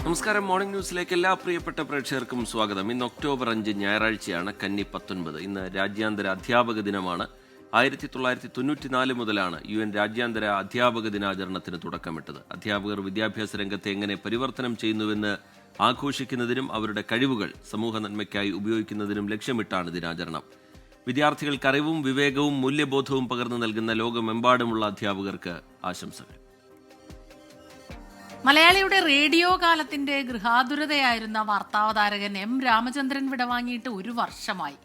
നമസ്കാരം. മോർണിംഗ് ന്യൂസിലേക്ക് എല്ലാ പ്രിയപ്പെട്ട പ്രേക്ഷകർക്കും സ്വാഗതം. ഇന്ന് ഒക്ടോബർ 5 ഞായറാഴ്ചയാണ്, കന്നി 19. ഇന്ന് രാജ്യാന്തര അധ്യാപക ദിനമാണ്. 1994 മുതലാണ് UN രാജ്യാന്തര അധ്യാപക ദിനാചരണത്തിന് തുടക്കമിട്ടത്. അധ്യാപകർ വിദ്യാഭ്യാസ രംഗത്തെ എങ്ങനെ പരിവർത്തനം ചെയ്യുന്നുവെന്ന് ആഘോഷിക്കുന്നതിനും അവരുടെ കഴിവുകൾ സമൂഹ നന്മയ്ക്കായി ഉപയോഗിക്കുന്നതിനും ലക്ഷ്യമിട്ടാണ് ദിനാചരണം. വിദ്യാർത്ഥികൾക്ക് അറിവും വിവേകവും മൂല്യബോധവും പകർന്നു നൽകുന്ന ലോകമെമ്പാടുമുള്ള അധ്യാപകർക്ക് ആശംസകൾ. മലയാളിയുടെ റേഡിയോ കാലത്തിന്റെ ഗൃഹാതുരതയായിരുന്ന വാർത്താവതാരകൻ M. രാമചന്ദ്രൻ വിടവാങ്ങിയിട്ട് 1 വർഷമായി.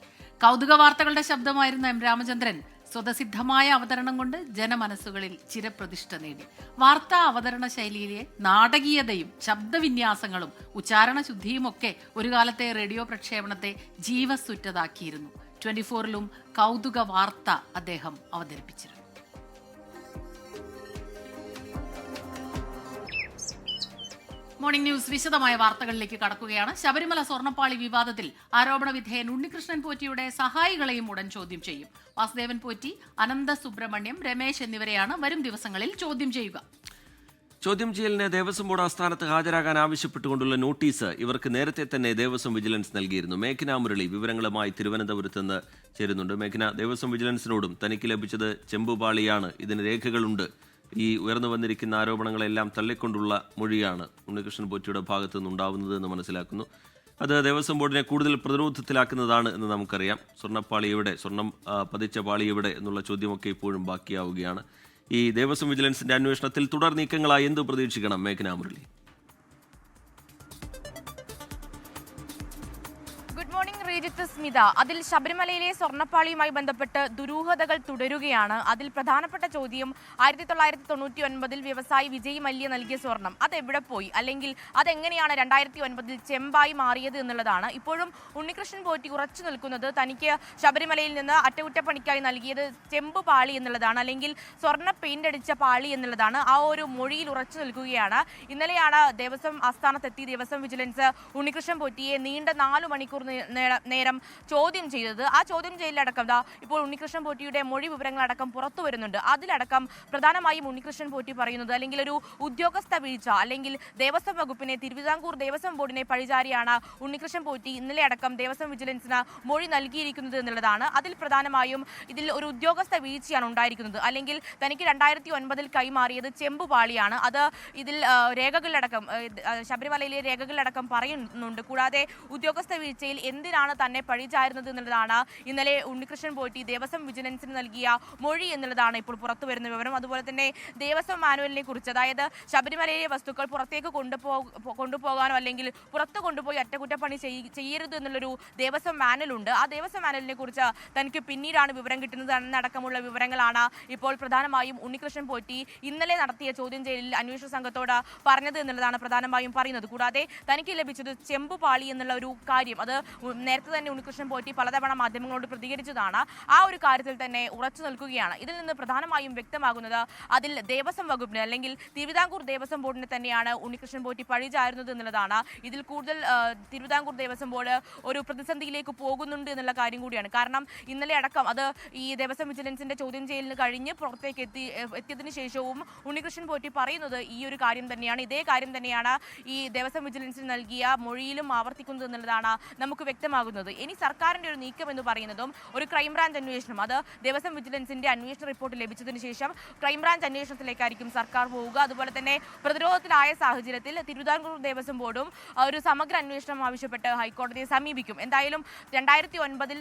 കൗതുക വാർത്തകളുടെ ശബ്ദമായിരുന്ന M. രാമചന്ദ്രൻ സ്വതസിദ്ധമായ അവതരണം കൊണ്ട് ജനമനസ്സുകളിൽ ചിരപ്രതിഷ്ഠ നേടി. വാർത്താ അവതരണ ശൈലിയിലെ നാടകീയതയും ശബ്ദവിന്യാസങ്ങളും ഉച്ചാരണ ശുദ്ധിയുമൊക്കെ ഒരു കാലത്തെ റേഡിയോ പ്രക്ഷേപണത്തെ ജീവസുറ്റതാക്കിയിരുന്നു. 24-ലും കൗതുക വാർത്ത അദ്ദേഹം അവതരിപ്പിച്ചിരുന്നു. മോർണിംഗ് ന്യൂസ് വിശദമായ വാർത്തകളിലേക്ക് കടക്കുകയാണ്. ശബരിമല സ്വർണ്ണപ്പാളി വിവാദത്തിൽ ആരോപണ വിധേയൻ ഉണ്ണികൃഷ്ണൻ പോറ്റിയുടെ സഹായികളെയും ഉടൻ ചോദ്യം ചെയ്യും. വാസുദേവൻ പോറ്റി, അനന്ത സുബ്രഹ്മണ്യം, രമേശ് എന്നിവരെയാണ് വരും ദിവസങ്ങളിൽ ചോദ്യം ചെയ്യുക. ചോദ്യം ചെയ്യലിന് ദേവസ്വം ബോർഡ് ആസ്ഥാനത്ത് ഹാജരാകാൻ ആവശ്യപ്പെട്ടുകൊണ്ടുള്ള നോട്ടീസ് ഇവർക്ക് നേരത്തെ തന്നെ ദേവസ്വം വിജിലൻസ് നൽകിയിരുന്നു. മേഘന മുരളി വിവരങ്ങളുമായി തിരുവനന്തപുരത്ത് നിന്ന് ചേരുന്നുണ്ട്. മേഘന, ദേവസ്വം വിജിലൻസിനോടും തനിക്ക് ലഭിച്ചത് ചെമ്പുപാളിയാണ്, ഇതിന് രേഖകളുണ്ട്, ഈ ഉയർന്നു വന്നിരിക്കുന്ന ആരോപണങ്ങളെല്ലാം തള്ളിക്കൊണ്ടുള്ള മൊഴിയാണ് ഉണ്ണികൃഷ്ണൻ പോറ്റിയുടെ ഭാഗത്തു നിന്നുണ്ടാവുന്നത് എന്ന് മനസ്സിലാക്കുന്നു. അത് ദേവസ്വം ബോർഡിനെ കൂടുതൽ പ്രതിരോധത്തിലാക്കുന്നതാണ് എന്ന് നമുക്കറിയാം. സ്വർണം പതിച്ച പാളി എവിടെ എന്നുള്ള ചോദ്യമൊക്കെ ഇപ്പോഴും ബാക്കിയാവുകയാണ്. ഈ ദേവസ്വം വിജിലൻസിന്റെ അന്വേഷണത്തിൽ തുടർ നീക്കങ്ങളായി എന്ത് പ്രതീക്ഷിക്കണം മേഘന മുരളി? സ്മിത, അതിൽ ശബരിമലയിലെ സ്വർണ്ണപ്പാളിയുമായി ബന്ധപ്പെട്ട് ദുരൂഹതകൾ തുടരുകയാണ്. അതിൽ പ്രധാനപ്പെട്ട ചോദ്യം 1999 വ്യവസായി വിജയ് മല്യ നൽകിയ സ്വർണം അതെവിടെ പോയി, അല്ലെങ്കിൽ അതെങ്ങനെയാണ് 2009 ചെമ്പായി മാറിയത് എന്നുള്ളതാണ്. ഇപ്പോഴും ഉണ്ണികൃഷ്ണൻ പോറ്റി ഉറച്ചു നിൽക്കുന്നത് തനിക്ക് ശബരിമലയിൽ നിന്ന് അറ്റകുറ്റപ്പണിക്കായി നൽകിയത് ചെമ്പ് പാളി എന്നുള്ളതാണ്, അല്ലെങ്കിൽ സ്വർണ്ണ പെയിന്റ് അടിച്ച പാളി എന്നുള്ളതാണ്. ആ ഒരു മൊഴിയിൽ ഉറച്ചു നിൽക്കുകയാണ്. ഇന്നലെയാണ് ദേവസ്വം ആസ്ഥാനത്തെത്തി ദേവസ്വം വിജിലൻസ് ഉണ്ണികൃഷ്ണൻ പോറ്റിയെ നീണ്ട 4 മണിക്കൂർ നേരം ചോദ്യം ചെയ്തത്. ആ ചോദ്യം ചെയ്യലടക്കം ഇപ്പോൾ ഉണ്ണികൃഷ്ണൻ പോറ്റിയുടെ മൊഴി വിവരങ്ങളടക്കം പുറത്തു വരുന്നുണ്ട്. അതിലടക്കം പ്രധാനമായും ഉണ്ണികൃഷ്ണൻ പോറ്റി പറയുന്നത്, അല്ലെങ്കിൽ ഒരു ഉദ്യോഗസ്ഥ വീഴ്ച, അല്ലെങ്കിൽ ദേവസ്വം വകുപ്പിനെ, തിരുവിതാംകൂർ ദേവസ്വം ബോർഡിനെ പഴിചാരിയാണ് ഉണ്ണികൃഷ്ണൻ പോറ്റി ഇന്നലെ അടക്കം ദേവസ്വം വിജിലൻസിന് മൊഴി നൽകിയിരിക്കുന്നത് എന്നുള്ളതാണ്. അതിൽ പ്രധാനമായും ഇതിൽ ഒരു ഉദ്യോഗസ്ഥ വീഴ്ചയാണ് ഉണ്ടായിരിക്കുന്നത്, അല്ലെങ്കിൽ തനിക്ക് 2009 കൈമാറിയത് ചെമ്പുപാളിയാണ്. അത് ഇതിൽ രേഖകളിലടക്കം ശബരിമലയിലെ രേഖകളിലടക്കം പറയുന്നുണ്ട്. കൂടാതെ ഉദ്യോഗസ്ഥ വീഴ്ചയിൽ എന്തിനാണ് തന്നെ പഴിചാരുന്നത് എന്നുള്ളതാണ് ഇന്നലെ ഉണ്ണികൃഷ്ണൻ പോറ്റി ദേവസ്വം വിജിലൻസിന് നൽകിയ മൊഴി എന്നുള്ളതാണ് ഇപ്പോൾ പുറത്തു വരുന്ന വിവരം. അതുപോലെ തന്നെ ദേവസ്വം മാനുവലിനെ കുറിച്ച്, അതായത് ശബരിമലയിലെ വസ്തുക്കൾ പുറത്തേക്ക് കൊണ്ടുപോകാനോ അല്ലെങ്കിൽ പുറത്ത് കൊണ്ടുപോയി അറ്റകുറ്റപ്പണി ചെയ്യരുത് എന്നുള്ളൊരു ദേവസ്വം മാനുവലുണ്ട്. ആ ദേവസ്വം മാനുവലിനെ കുറിച്ച് തനിക്ക് പിന്നീടാണ് വിവരം കിട്ടുന്നത് എന്നടക്കമുള്ള വിവരങ്ങളാണ് ഇപ്പോൾ പ്രധാനമായും ഉണ്ണികൃഷ്ണൻ പോറ്റി ഇന്നലെ നടത്തിയ ചോദ്യം ചെയ്യലിൽ അന്വേഷണ സംഘത്തോട് പറഞ്ഞത് എന്നുള്ളതാണ് പ്രധാനമായും പറയുന്നത്. കൂടാതെ തനിക്ക് ലഭിച്ചത് ചെമ്പുപാളി എന്നുള്ള ഒരു കാര്യം അത് നേരത്തെ തന്നെ ഉണ്ണികൃഷ്ണൻ പോറ്റി പലതവണ മാധ്യമങ്ങളോട് പ്രതികരിച്ചതാണ്. ആ ഒരു കാര്യത്തിൽ തന്നെ ഉറച്ചു നിൽക്കുകയാണ്. ഇതിൽ നിന്ന് പ്രധാനമായും വ്യക്തമാകുന്നത് അതിൽ ദേവസ്വം വകുപ്പിന്, അല്ലെങ്കിൽ തിരുവിതാംകൂർ ദേവസ്വം ബോർഡിനെ തന്നെയാണ് ഉണ്ണികൃഷ്ണൻ പോറ്റി പഴിചാരുന്നത് എന്നുള്ളതാണ്. ഇതിൽ കൂടുതൽ തിരുവിതാംകൂർ ദേവസ്വം ബോർഡ് ഒരു പ്രതിസന്ധിയിലേക്ക് പോകുന്നുണ്ട് എന്നുള്ള കാര്യം കൂടിയാണ്. കാരണം ഇന്നലെ അടക്കം അത് ഈ ദേവസ്വം വിജിലൻസിന്റെ ചോദ്യം ചെയ്യലിന് കഴിഞ്ഞ് പുറത്തേക്ക് എത്തിയതിനു ശേഷവും ഉണ്ണികൃഷ്ണൻ പോറ്റി പറയുന്നത് ഈ ഒരു കാര്യം തന്നെയാണ്. ഇതേ കാര്യം തന്നെയാണ് ഈ ദേവസ്വം വിജിലൻസിന് നൽകിയ മൊഴിയിലും ആവർത്തിക്കുന്നത് എന്നുള്ളതാണ് നമുക്ക് വ്യക്തമാകുന്നത്. ഇനി സർക്കാരിന്റെ ഒരു നീക്കം എന്ന് പറയുന്നതും ഒരു ക്രൈംബ്രാഞ്ച് അന്വേഷണം, അത് ദേവസ്വം വിജിലൻസിന്റെ അന്വേഷണ റിപ്പോർട്ട് ലഭിച്ചതിന് ശേഷം ക്രൈംബ്രാഞ്ച് അന്വേഷണത്തിലേക്കായിരിക്കും സർക്കാർ പോവുക. അതുപോലെ തന്നെ പ്രതിരോധത്തിലായ സാഹചര്യത്തിൽ തിരുവിതാംകൂർ ദേവസ്വം ബോർഡും ഒരു സമഗ്ര അന്വേഷണം ആവശ്യപ്പെട്ട് ഹൈക്കോടതിയെ സമീപിക്കും. എന്തായാലും 2009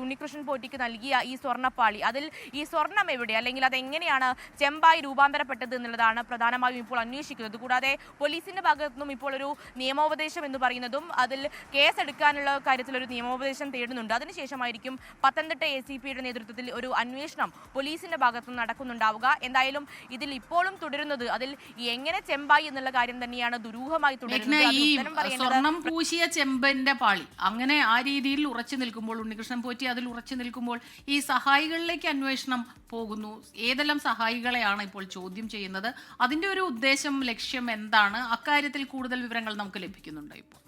ഉണ്ണികൃഷ്ണൻ പോറ്റിക്ക് നൽകിയ ഈ സ്വർണ്ണപ്പാളി, അതിൽ ഈ സ്വർണം എവിടെ, അല്ലെങ്കിൽ അതെങ്ങനെയാണ് ചെമ്പായി രൂപാന്തരപ്പെട്ടത് എന്നുള്ളതാണ് പ്രധാനമായും ഇപ്പോൾ അന്വേഷിക്കുന്നത്. കൂടാതെ പോലീസിന്റെ ഭാഗത്തു നിന്നും ഇപ്പോൾ ഒരു നിയമോപദേശം എന്ന് പറയുന്നതും അതിൽ കേസെടുക്കാനുള്ള കാര്യത്തിൽ ഒരു നിയമോപദേശം തേടുന്നുണ്ട്. അതിനുശേഷമായിരിക്കും പത്തനംതിട്ട ACPയുടെ നേതൃത്വത്തിൽ ഒരു അന്വേഷണം പോലീസിന്റെ ഭാഗത്തുനിന്ന് നടക്കുന്നുണ്ടാവുക. എന്തായാലും ഇതിൽ ഇപ്പോഴും തുടരുന്നത് അതിൽ എങ്ങനെ ചെമ്പായി എന്നുള്ള കാര്യം തന്നെയാണ് ദുരൂഹമായി തുടരുന്നത്. ഈ സ്വർണം പൂശിയ ചെമ്പിന്റെ പാളി അങ്ങനെ ആ രീതിയിൽ ഉറച്ചു നിൽക്കുമ്പോൾ, ഉണ്ണികൃഷ്ണൻ പോറ്റി അതിൽ ഉറച്ചു നിൽക്കുമ്പോൾ, ഈ സഹായികളിലേക്ക് അന്വേഷണം പോകുന്നു. ഏതെല്ലാം സഹായികളെയാണ് ഇപ്പോൾ ചോദ്യം ചെയ്യുന്നത്? അതിന്റെ ഒരു ഉദ്ദേശം, ലക്ഷ്യം എന്താണ്? അക്കാര്യത്തിൽ കൂടുതൽ വിവരങ്ങൾ നമുക്ക് ലഭിക്കുന്നുണ്ടോ ഇപ്പോൾ?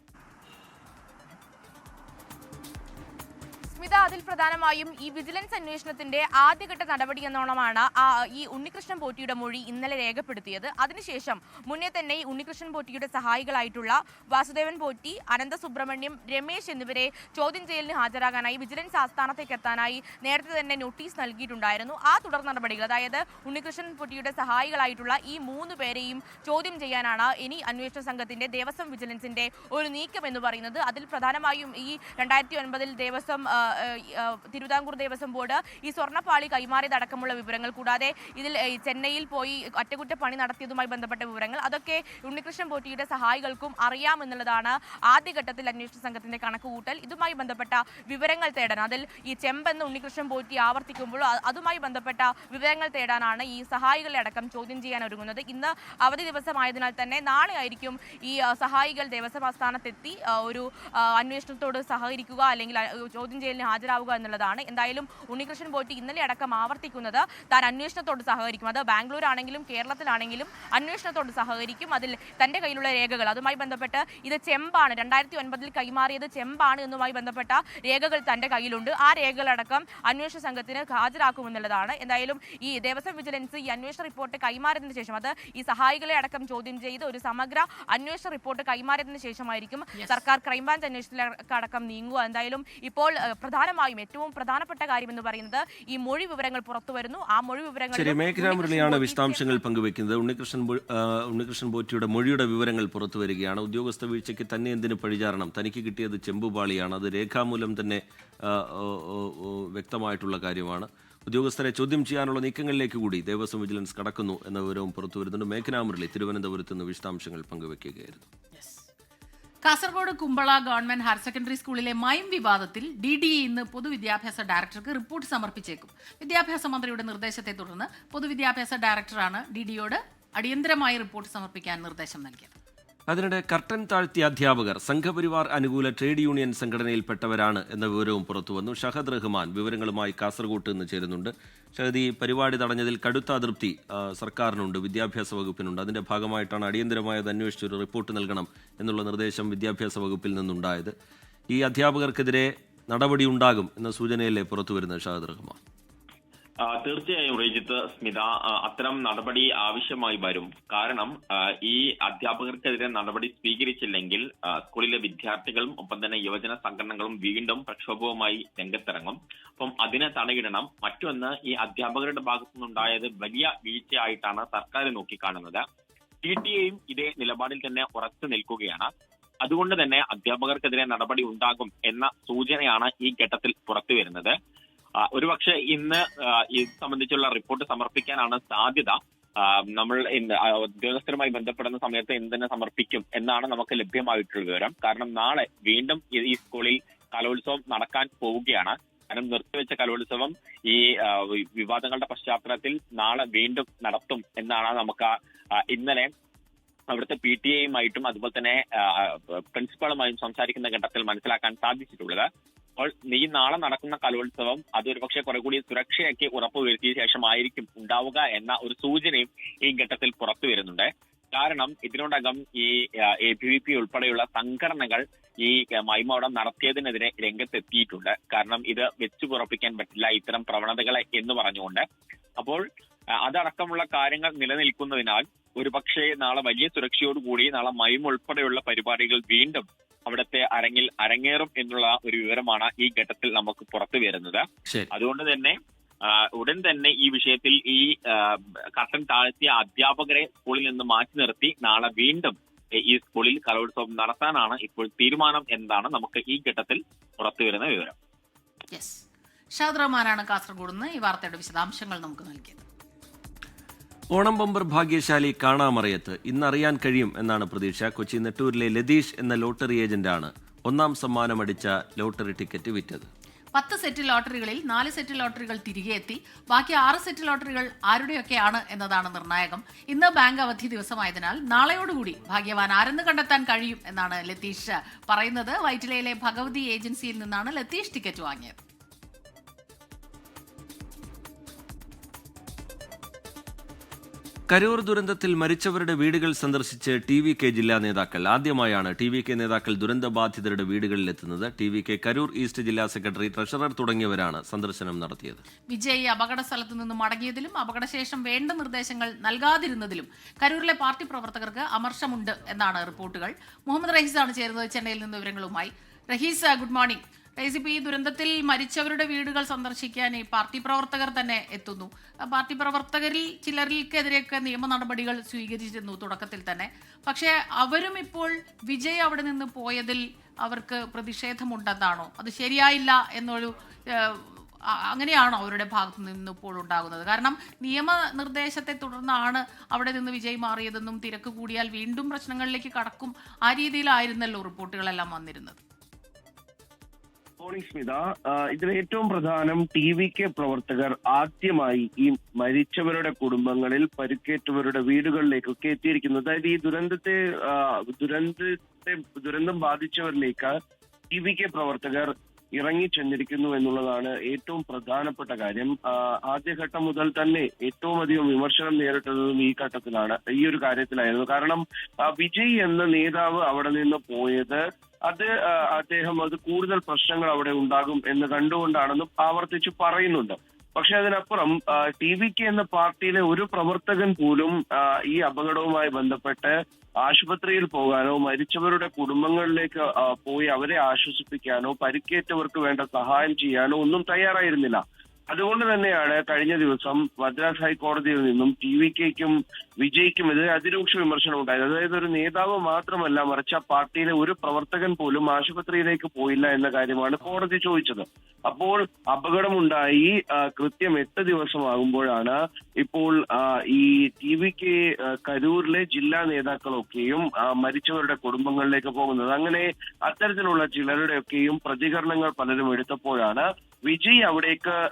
സ്മിത, അതിൽ പ്രധാനമായും ഈ വിജിലൻസ് അന്വേഷണത്തിന്റെ ആദ്യഘട്ട നടപടി എന്നോണമാണ് ഈ ഉണ്ണികൃഷ്ണൻ പോറ്റിയുടെ മൊഴി ഇന്നലെ രേഖപ്പെടുത്തിയത്. അതിനുശേഷം മുന്നേ തന്നെ ഈ ഉണ്ണികൃഷ്ണൻ പോറ്റിയുടെ സഹായികളായിട്ടുള്ള വാസുദേവൻ പോറ്റി, അനന്ത സുബ്രഹ്മണ്യം, രമേശ് എന്നിവരെ ചോദ്യം ചെയ്യലിന് ഹാജരാകാനായി വിജിലൻസ് ആസ്ഥാനത്തേക്ക് എത്താനായി നേരത്തെ തന്നെ നോട്ടീസ് നൽകിയിട്ടുണ്ടായിരുന്നു. ആ തുടർ നടപടികൾ, അതായത് ഉണ്ണികൃഷ്ണൻ പോറ്റിയുടെ സഹായികളായിട്ടുള്ള ഈ 3 പേരെയും ചോദ്യം ചെയ്യാനാണ് ഇനി അന്വേഷണ സംഘത്തിന്റെ ദേവസ്വം വിജിലൻസിന്റെ ഒരു നീക്കം എന്ന് പറയുന്നത്. അതിൽ പ്രധാനമായും ഈ 2009 ദേവസ്വം തിരുവിതാംകൂർ ദേവസ്വം ബോർഡ് ഈ സ്വർണ്ണപ്പാളി കൈമാറിയതടക്കമുള്ള വിവരങ്ങൾ, കൂടാതെ ഇതിൽ ചെന്നൈയിൽ പോയി അറ്റകുറ്റപ്പണി നടത്തിയതുമായി ബന്ധപ്പെട്ട വിവരങ്ങൾ, അതൊക്കെ ഉണ്ണികൃഷ്ണൻ പോറ്റിയുടെ സഹായികൾക്കും അറിയാമെന്നുള്ളതാണ് ആദ്യഘട്ടത്തിൽ അന്വേഷണ സംഘത്തിന്റെ കണക്കുകൂട്ടൽ. ഇതുമായി ബന്ധപ്പെട്ട വിവരങ്ങൾ തേടാൻ, അതിൽ ഈ ചെമ്പെന്ന് ഉണ്ണികൃഷ്ണൻ പോറ്റി ആവർത്തിക്കുമ്പോൾ അതുമായി ബന്ധപ്പെട്ട വിവരങ്ങൾ തേടാനാണ് ഈ സഹായികളെ അടക്കം ചോദ്യം ചെയ്യാൻ ഒരുങ്ങുന്നത്. ഇന്ന് അവധി ദിവസമായതിനാൽ തന്നെ നാളെ ആയിരിക്കും ഈ സഹായികൾ ദേവസ്വം ആസ്ഥാനത്തെത്തി ഒരു അന്വേഷണത്തോട് സഹകരിക്കുക അല്ലെങ്കിൽ ചോദ്യം ചെയ്യലിന് ഹാജരാവുക എന്നുള്ളതാണ്. എന്തായാലും ഉണ്ണികൃഷ്ണൻ പോറ്റി ഇന്നലെ അടക്കം ആവർത്തിക്കുന്നത് താൻ അന്വേഷണത്തോട് സഹകരിക്കും. അത് ബാംഗ്ലൂർ ആണെങ്കിലും കേരളത്തിലാണെങ്കിലും അന്വേഷണത്തോട് സഹകരിക്കും. അതിൽ തന്റെ കയ്യിലുള്ള രേഖകൾ, അതുമായി ബന്ധപ്പെട്ട് ഇത് ചെമ്പാണ്, 2009 കൈമാറിയത് ചെമ്പാണ് എന്നുമായി ബന്ധപ്പെട്ട രേഖകൾ തന്റെ കയ്യിലുണ്ട്. ആ രേഖകളടക്കം അന്വേഷണ സംഘത്തിന് ഹാജരാക്കുമെന്നുള്ളതാണ്. എന്തായാലും ഈ ദേവസ്വം വിജിലൻസ് ഈ അന്വേഷണ റിപ്പോർട്ട് കൈമാറിയതിനു ശേഷം, അത് ഈ സഹായികളെ അടക്കം ചോദ്യം ചെയ്ത് ഒരു സമഗ്ര അന്വേഷണ റിപ്പോർട്ട് കൈമാറിയതിനു ശേഷമായിരിക്കും സർക്കാർ ക്രൈംബ്രാഞ്ച് അന്വേഷണത്തിലടക്കം നീങ്ങുക. എന്തായാലും ഇപ്പോൾ പ്രധാനമായും ഏറ്റവും പ്രധാനപ്പെട്ട കാര്യം എന്ന് പറയുന്നത് ഈ മൊഴി വിവരങ്ങൾ പുറത്തു വരുന്നു. ആ മൊഴി വിവരങ്ങൾ മേഘന മുരളിയാണ് വിശദാംശങ്ങൾ പങ്കുവെക്കുന്നത്. ഉണ്ണികൃഷ്ണൻ പോറ്റിയുടെ മൊഴിയുടെ വിവരങ്ങൾ പുറത്തു വരികയാണ്. ഉദ്യോഗസ്ഥ വീഴ്ചയ്ക്ക് തന്നെ എന്തിന് പഴിചാരണം, തനിക്ക് കിട്ടിയത് ചെമ്പുപാളിയാണ്, അത് രേഖാമൂലം തന്നെ വ്യക്തമായിട്ടുള്ള കാര്യമാണ്. ഉദ്യോഗസ്ഥരെ ചോദ്യം ചെയ്യാനുള്ള നീക്കങ്ങളിലേക്ക് കൂടി ദേവസ്വം വിജിലൻസ് കടക്കുന്നു എന്ന വിവരവും പുറത്തു വരുന്നുണ്ട്. മേഘന മുരളി തിരുവനന്തപുരത്ത് നിന്ന് വിശദാംശങ്ങൾ പങ്കുവെക്കുകയായിരുന്നു. Kasaragod Kumbla government higher secondary സ്കൂളിലെ മൈം വിവാദത്തിൽ DDE ഇന്ന് പൊതുവിദ്യാഭ്യാസ ഡയറക്ടർക്ക് റിപ്പോർട്ട് സമർപ്പിച്ചേക്കും. വിദ്യാഭ്യാസ മന്ത്രിയുടെ നിർദ്ദേശത്തെ തുടർന്ന് പൊതുവിദ്യാഭ്യാസ ഡയറക്ടറാണ് DDEയോട് അടിയന്തരമായി റിപ്പോർട്ട് സമർപ്പിക്കാൻ നിർദ്ദേശം നൽകിയത്. അതിനിടെ കർട്ടൻ താഴ്ത്തിയ അധ്യാപകർ സംഘപരിവാർ അനുകൂല ട്രേഡ് യൂണിയൻ സംഘടനയിൽപ്പെട്ടവരാണ് എന്ന വിവരവും പുറത്തുവന്നു. ഷഹദ് റഹ്മാൻ വിവരങ്ങളുമായി കാസർഗോട്ട് നിന്ന് ചേരുന്നുണ്ട്. ഷഹദ്, ഈ പരിപാടി തടഞ്ഞതിൽ കടുത്ത അതൃപ്തി സർക്കാരിനുണ്ട്, വിദ്യാഭ്യാസ വകുപ്പിനുണ്ട്. അതിന്റെ ഭാഗമായിട്ടാണ് അടിയന്തരമായത് അന്വേഷിച്ച് ഒരു റിപ്പോർട്ട് നൽകണം എന്നുള്ള നിർദ്ദേശം വിദ്യാഭ്യാസ വകുപ്പിൽ നിന്നുണ്ടായത്. ഈ അധ്യാപകർക്കെതിരെ നടപടി ഉണ്ടാകും എന്ന സൂചനയല്ലേ പുറത്തുവരുന്നത് ഷഹദ് റഹ്മാൻ? തീർച്ചയായും റീജിത്ത്, സ്മിത, അത്തരം നടപടി ആവശ്യമായി വരും. കാരണം ഈ അധ്യാപകർക്കെതിരെ നടപടി സ്വീകരിച്ചില്ലെങ്കിൽ സ്കൂളിലെ വിദ്യാർത്ഥികളും ഒപ്പം തന്നെ യുവജന സംഘടനകളും വീണ്ടും പ്രക്ഷോഭവുമായി രംഗത്തിറങ്ങും. അപ്പം അതിനെ തടയിടണം. മറ്റൊന്ന്, ഈ അധ്യാപകരുടെ ഭാഗത്തുനിന്നുണ്ടായത് വലിയ വീഴ്ചയായിട്ടാണ് സർക്കാർ നോക്കിക്കാണുന്നത്. PTA-യും ഇതേ നിലപാടിൽ തന്നെ ഉറച്ചു നിൽക്കുകയാണ്. അതുകൊണ്ട് തന്നെ അധ്യാപകർക്കെതിരെ നടപടി ഉണ്ടാകും എന്ന സൂചനയാണ് ഈ ഘട്ടത്തിൽ പുറത്തു വരുന്നത്. ഒരുപക്ഷെ ഇന്ന് ഇത് സംബന്ധിച്ചുള്ള റിപ്പോർട്ട് സമർപ്പിക്കാനാണ് സാധ്യത. നമ്മൾ ഉദ്യോഗസ്ഥരുമായി ബന്ധപ്പെടുന്ന സമയത്ത് എന്തിനെ സമർപ്പിക്കും എന്നാണ് നമുക്ക് ലഭ്യമായിട്ടുള്ള വിവരം. കാരണം നാളെ വീണ്ടും ഈ സ്കൂളിൽ കലോത്സവം നടക്കാൻ പോവുകയാണ്. കാരണം നിർത്തിവെച്ച കലോത്സവം ഈ വിവാദങ്ങളുടെ പശ്ചാത്തലത്തിൽ നാളെ വീണ്ടും നടത്തും എന്നാണ് നമുക്ക് ഇന്നലെ അവിടുത്തെ PTA-യുമായിട്ടും അതുപോലെ തന്നെ പ്രിൻസിപ്പാളുമായും സംസാരിക്കുന്ന ഘട്ടത്തിൽ മനസ്സിലാക്കാൻ സാധിച്ചിട്ടുള്ളത്. അപ്പോൾ ഈ നാളെ നടക്കുന്ന കലോത്സവം അതൊരു പക്ഷേ കുറെ കൂടി സുരക്ഷയൊക്കെ ഉറപ്പുവരുത്തിയ ശേഷമായിരിക്കും ഉണ്ടാവുക എന്ന ഒരു സൂചനയും ഈ ഘട്ടത്തിൽ പുറത്തു വരുന്നുണ്ട്. കാരണം ഇതിനോടകം ഈ ABVP ഉൾപ്പെടെയുള്ള സംഘടനകൾ ഈ മൈമോടം നടത്തിയതിനെതിരെ രംഗത്തെത്തിയിട്ടുണ്ട്. കാരണം ഇത് വെച്ചു പുറപ്പിക്കാൻ പറ്റില്ല ഇത്തരം പ്രവണതകളെ എന്ന് പറഞ്ഞുകൊണ്ട്. അപ്പോൾ അതടക്കമുള്ള കാര്യങ്ങൾ നിലനിൽക്കുന്നതിനാൽ ഒരുപക്ഷെ നാളെ വലിയ സുരക്ഷയോടുകൂടി നാളെ മൈം ഉൾപ്പെടെയുള്ള പരിപാടികൾ വീണ്ടും അവിടുത്തെ അരങ്ങേറും എന്നുള്ള ഒരു വിവരമാണ് ഈ ഘട്ടത്തിൽ നമുക്ക് പുറത്തു വരുന്നത്. അതുകൊണ്ട് തന്നെ ഉടൻ തന്നെ ഈ വിഷയത്തിൽ ഈ കർട്ടൻ താഴ്ത്തിയ അധ്യാപകരെ സ്കൂളിൽ നിന്ന് മാറ്റി നിർത്തി നാളെ വീണ്ടും ഈ സ്കൂളിൽ കലോത്സവം നടത്താനാണ് ഇപ്പോൾ തീരുമാനം എന്നാണ് നമുക്ക് ഈ ഘട്ടത്തിൽ പുറത്തു വരുന്ന വിവരം. ഷഹദ് റഹ്മാനാണ് കാസർഗോഡ് നിന്ന് ഈ വാർത്തയുടെ വിശദാംശങ്ങൾ നമുക്ക് നൽകിയത്. ഓണം ബമ്പർ ഭാഗ്യശാലി കാണാമറയത്ത് ഇന്നറിയാൻ കഴിയും എന്നാണ് പ്രതീക്ഷ. കൊച്ചി നെട്ടൂരിലെ ലതീഷ് എന്ന ലോട്ടറി ഏജന്റാണ് 1ാം സമ്മാനം അടിച്ച ലോട്ടറി ടിക്കറ്റ് വിറ്റത്. 10 സെറ്റ് ലോട്ടറികളിൽ 4 സെറ്റ് ലോട്ടറികൾ തിരികെ എത്തി. ബാക്കി 6 സെറ്റ് ലോട്ടറികൾ ആരുടെയൊക്കെയാണ് എന്നതാണ് നിർണായകം. ഇന്ന് ബാങ്ക് അവധി ദിവസമായതിനാൽ നാളെയോടുകൂടി ഭാഗ്യവാൻ ആരെന്ന് കണ്ടെത്താൻ കഴിയും എന്നാണ് ലതീഷ് പറയുന്നത്. വൈറ്റിലയിലെ ഭഗവതി ഏജൻസിയിൽ നിന്നാണ് ലതീഷ് ടിക്കറ്റ് വാങ്ങിയത്. കരൂർ ദുരന്തത്തിൽ മരിച്ചവരുടെ വീടുകൾ സന്ദർശിച്ച് TVK ജില്ലാ നേതാക്കൾ. ആദ്യമായാണ് TVK നേതാക്കൾ ദുരന്തബാധിതരുടെ വീടുകളിലെത്തുന്നത്. TVK കരൂർ ഈസ്റ്റ് ജില്ലാ സെക്രട്ടറി, ട്രഷറർ തുടങ്ങിയവരാണ് സന്ദർശനം നടത്തിയത്. വിജയ് അപകട സ്ഥലത്ത് നിന്ന് മടങ്ങിയതിലും അപകടശേഷം വേണ്ട നിർദ്ദേശങ്ങൾ നൽകാതിരുന്നതിലും കരൂരിലെ പാർട്ടി പ്രവർത്തകർക്ക് അമർഷമുണ്ട് എന്നാണ് റിപ്പോർട്ടുകൾ. മുഹമ്മദ് റഹീസാണ് ചേരുന്നത് ചെന്നൈയിൽ നിന്ന് വിവരങ്ങളുമായി. Rahees, good morning. റഹീസ്, ഇപ്പോൾ ഈ ദുരന്തത്തിൽ മരിച്ചവരുടെ വീടുകൾ സന്ദർശിക്കാൻ ഈ പാർട്ടി പ്രവർത്തകർ തന്നെ എത്തുന്നു. പാർട്ടി പ്രവർത്തകരിൽ ചിലർക്കെതിരെയൊക്കെ നിയമ നടപടികൾ സ്വീകരിച്ചിരുന്നു തുടക്കത്തിൽ തന്നെ. പക്ഷേ അവരും ഇപ്പോൾ വിജയ് അവിടെ നിന്ന് പോയതിൽ അവർക്ക് പ്രതിഷേധമുണ്ടെന്നാണോ, അത് ശരിയായില്ല എന്നൊരു അങ്ങനെയാണോ അവരുടെ ഭാഗത്തു നിന്ന് ഇപ്പോൾ ഉണ്ടാകുന്നത്? കാരണം നിയമനിർദ്ദേശത്തെ തുടർന്നാണ് അവിടെ നിന്ന് വിജയ് മാറിയതെന്നും തിരക്ക് കൂടിയാൽ വീണ്ടും പ്രശ്നങ്ങളിലേക്ക് കടക്കും, ആ രീതിയിലായിരുന്നല്ലോ റിപ്പോർട്ടുകളെല്ലാം വന്നിരുന്നത്. മോർണിംഗ് സ്മിത, ഇതിൽ ഏറ്റവും പ്രധാനം TVK പ്രവർത്തകർ ആദ്യമായി ഈ മരിച്ചവരുടെ കുടുംബങ്ങളിൽ പരിക്കേറ്റവരുടെ വീടുകളിലേക്കൊക്കെ എത്തിയിരിക്കുന്നത്. അതായത് ഈ ദുരന്തം ബാധിച്ചവരിലേക്ക് TVK പ്രവർത്തകർ ഇറങ്ങി ചെന്നിരിക്കുന്നു എന്നുള്ളതാണ് ഏറ്റവും പ്രധാനപ്പെട്ട കാര്യം. ആദ്യഘട്ടം മുതൽ തന്നെ ഏറ്റവും അധികം വിമർശനം നേരിട്ടതും ഈ ഒരു കാര്യത്തിലായിരുന്നു. കാരണം വിജയ് എന്ന നേതാവ് അവിടെ നിന്ന് പോയത് അദ്ദേഹം കൂടുതൽ പ്രശ്നങ്ങൾ അവിടെ ഉണ്ടാകും എന്ന് കണ്ടുകൊണ്ടാണെന്നും ആവർത്തിച്ച് പറയുന്നുണ്ട്. പക്ഷെ അതിനപ്പുറം TVK എന്ന പാർട്ടിയിലെ ഒരു പ്രവർത്തകൻ പോലും ഈ അപകടവുമായി ബന്ധപ്പെട്ട് ആശുപത്രിയിൽ പോകാനോ മരിച്ചവരുടെ കുടുംബങ്ങളിലേക്ക് പോയി അവരെ ആശ്വസിപ്പിക്കാനോ പരിക്കേറ്റവർക്ക് വേണ്ട സഹായം ചെയ്യാനോ ഒന്നും തയ്യാറായിരുന്നില്ല. അതുകൊണ്ട് തന്നെയാണ് കഴിഞ്ഞ ദിവസം മദ്രാസ് ഹൈക്കോടതിയിൽ നിന്നും TVKയ്ക്കും വിജയ്ക്കും എതിരെ അതിരൂക്ഷ വിമർശനം ഉണ്ടായത്. അതായത് ഒരു നേതാവ് മാത്രമല്ല, മറിച്ച് ആ പാർട്ടിയിലെ ഒരു പ്രവർത്തകൻ പോലും ആശുപത്രിയിലേക്ക് പോയില്ല എന്ന കാര്യമാണ് കോടതി ചോദിച്ചത്. അപ്പോൾ അപകടമുണ്ടായി കൃത്യം 8 ദിവസമാകുമ്പോഴാണ് ഇപ്പോൾ ഈ TVK കരൂരിലെ ജില്ലാ നേതാക്കളൊക്കെയും മരിച്ചവരുടെ കുടുംബങ്ങളിലേക്ക് പോകുന്നത്. അങ്ങനെ അത്തരത്തിലുള്ള ചിലരുടെയൊക്കെയും പ്രതികരണങ്ങൾ പലരും എടുത്തപ്പോഴാണ് വിജയ്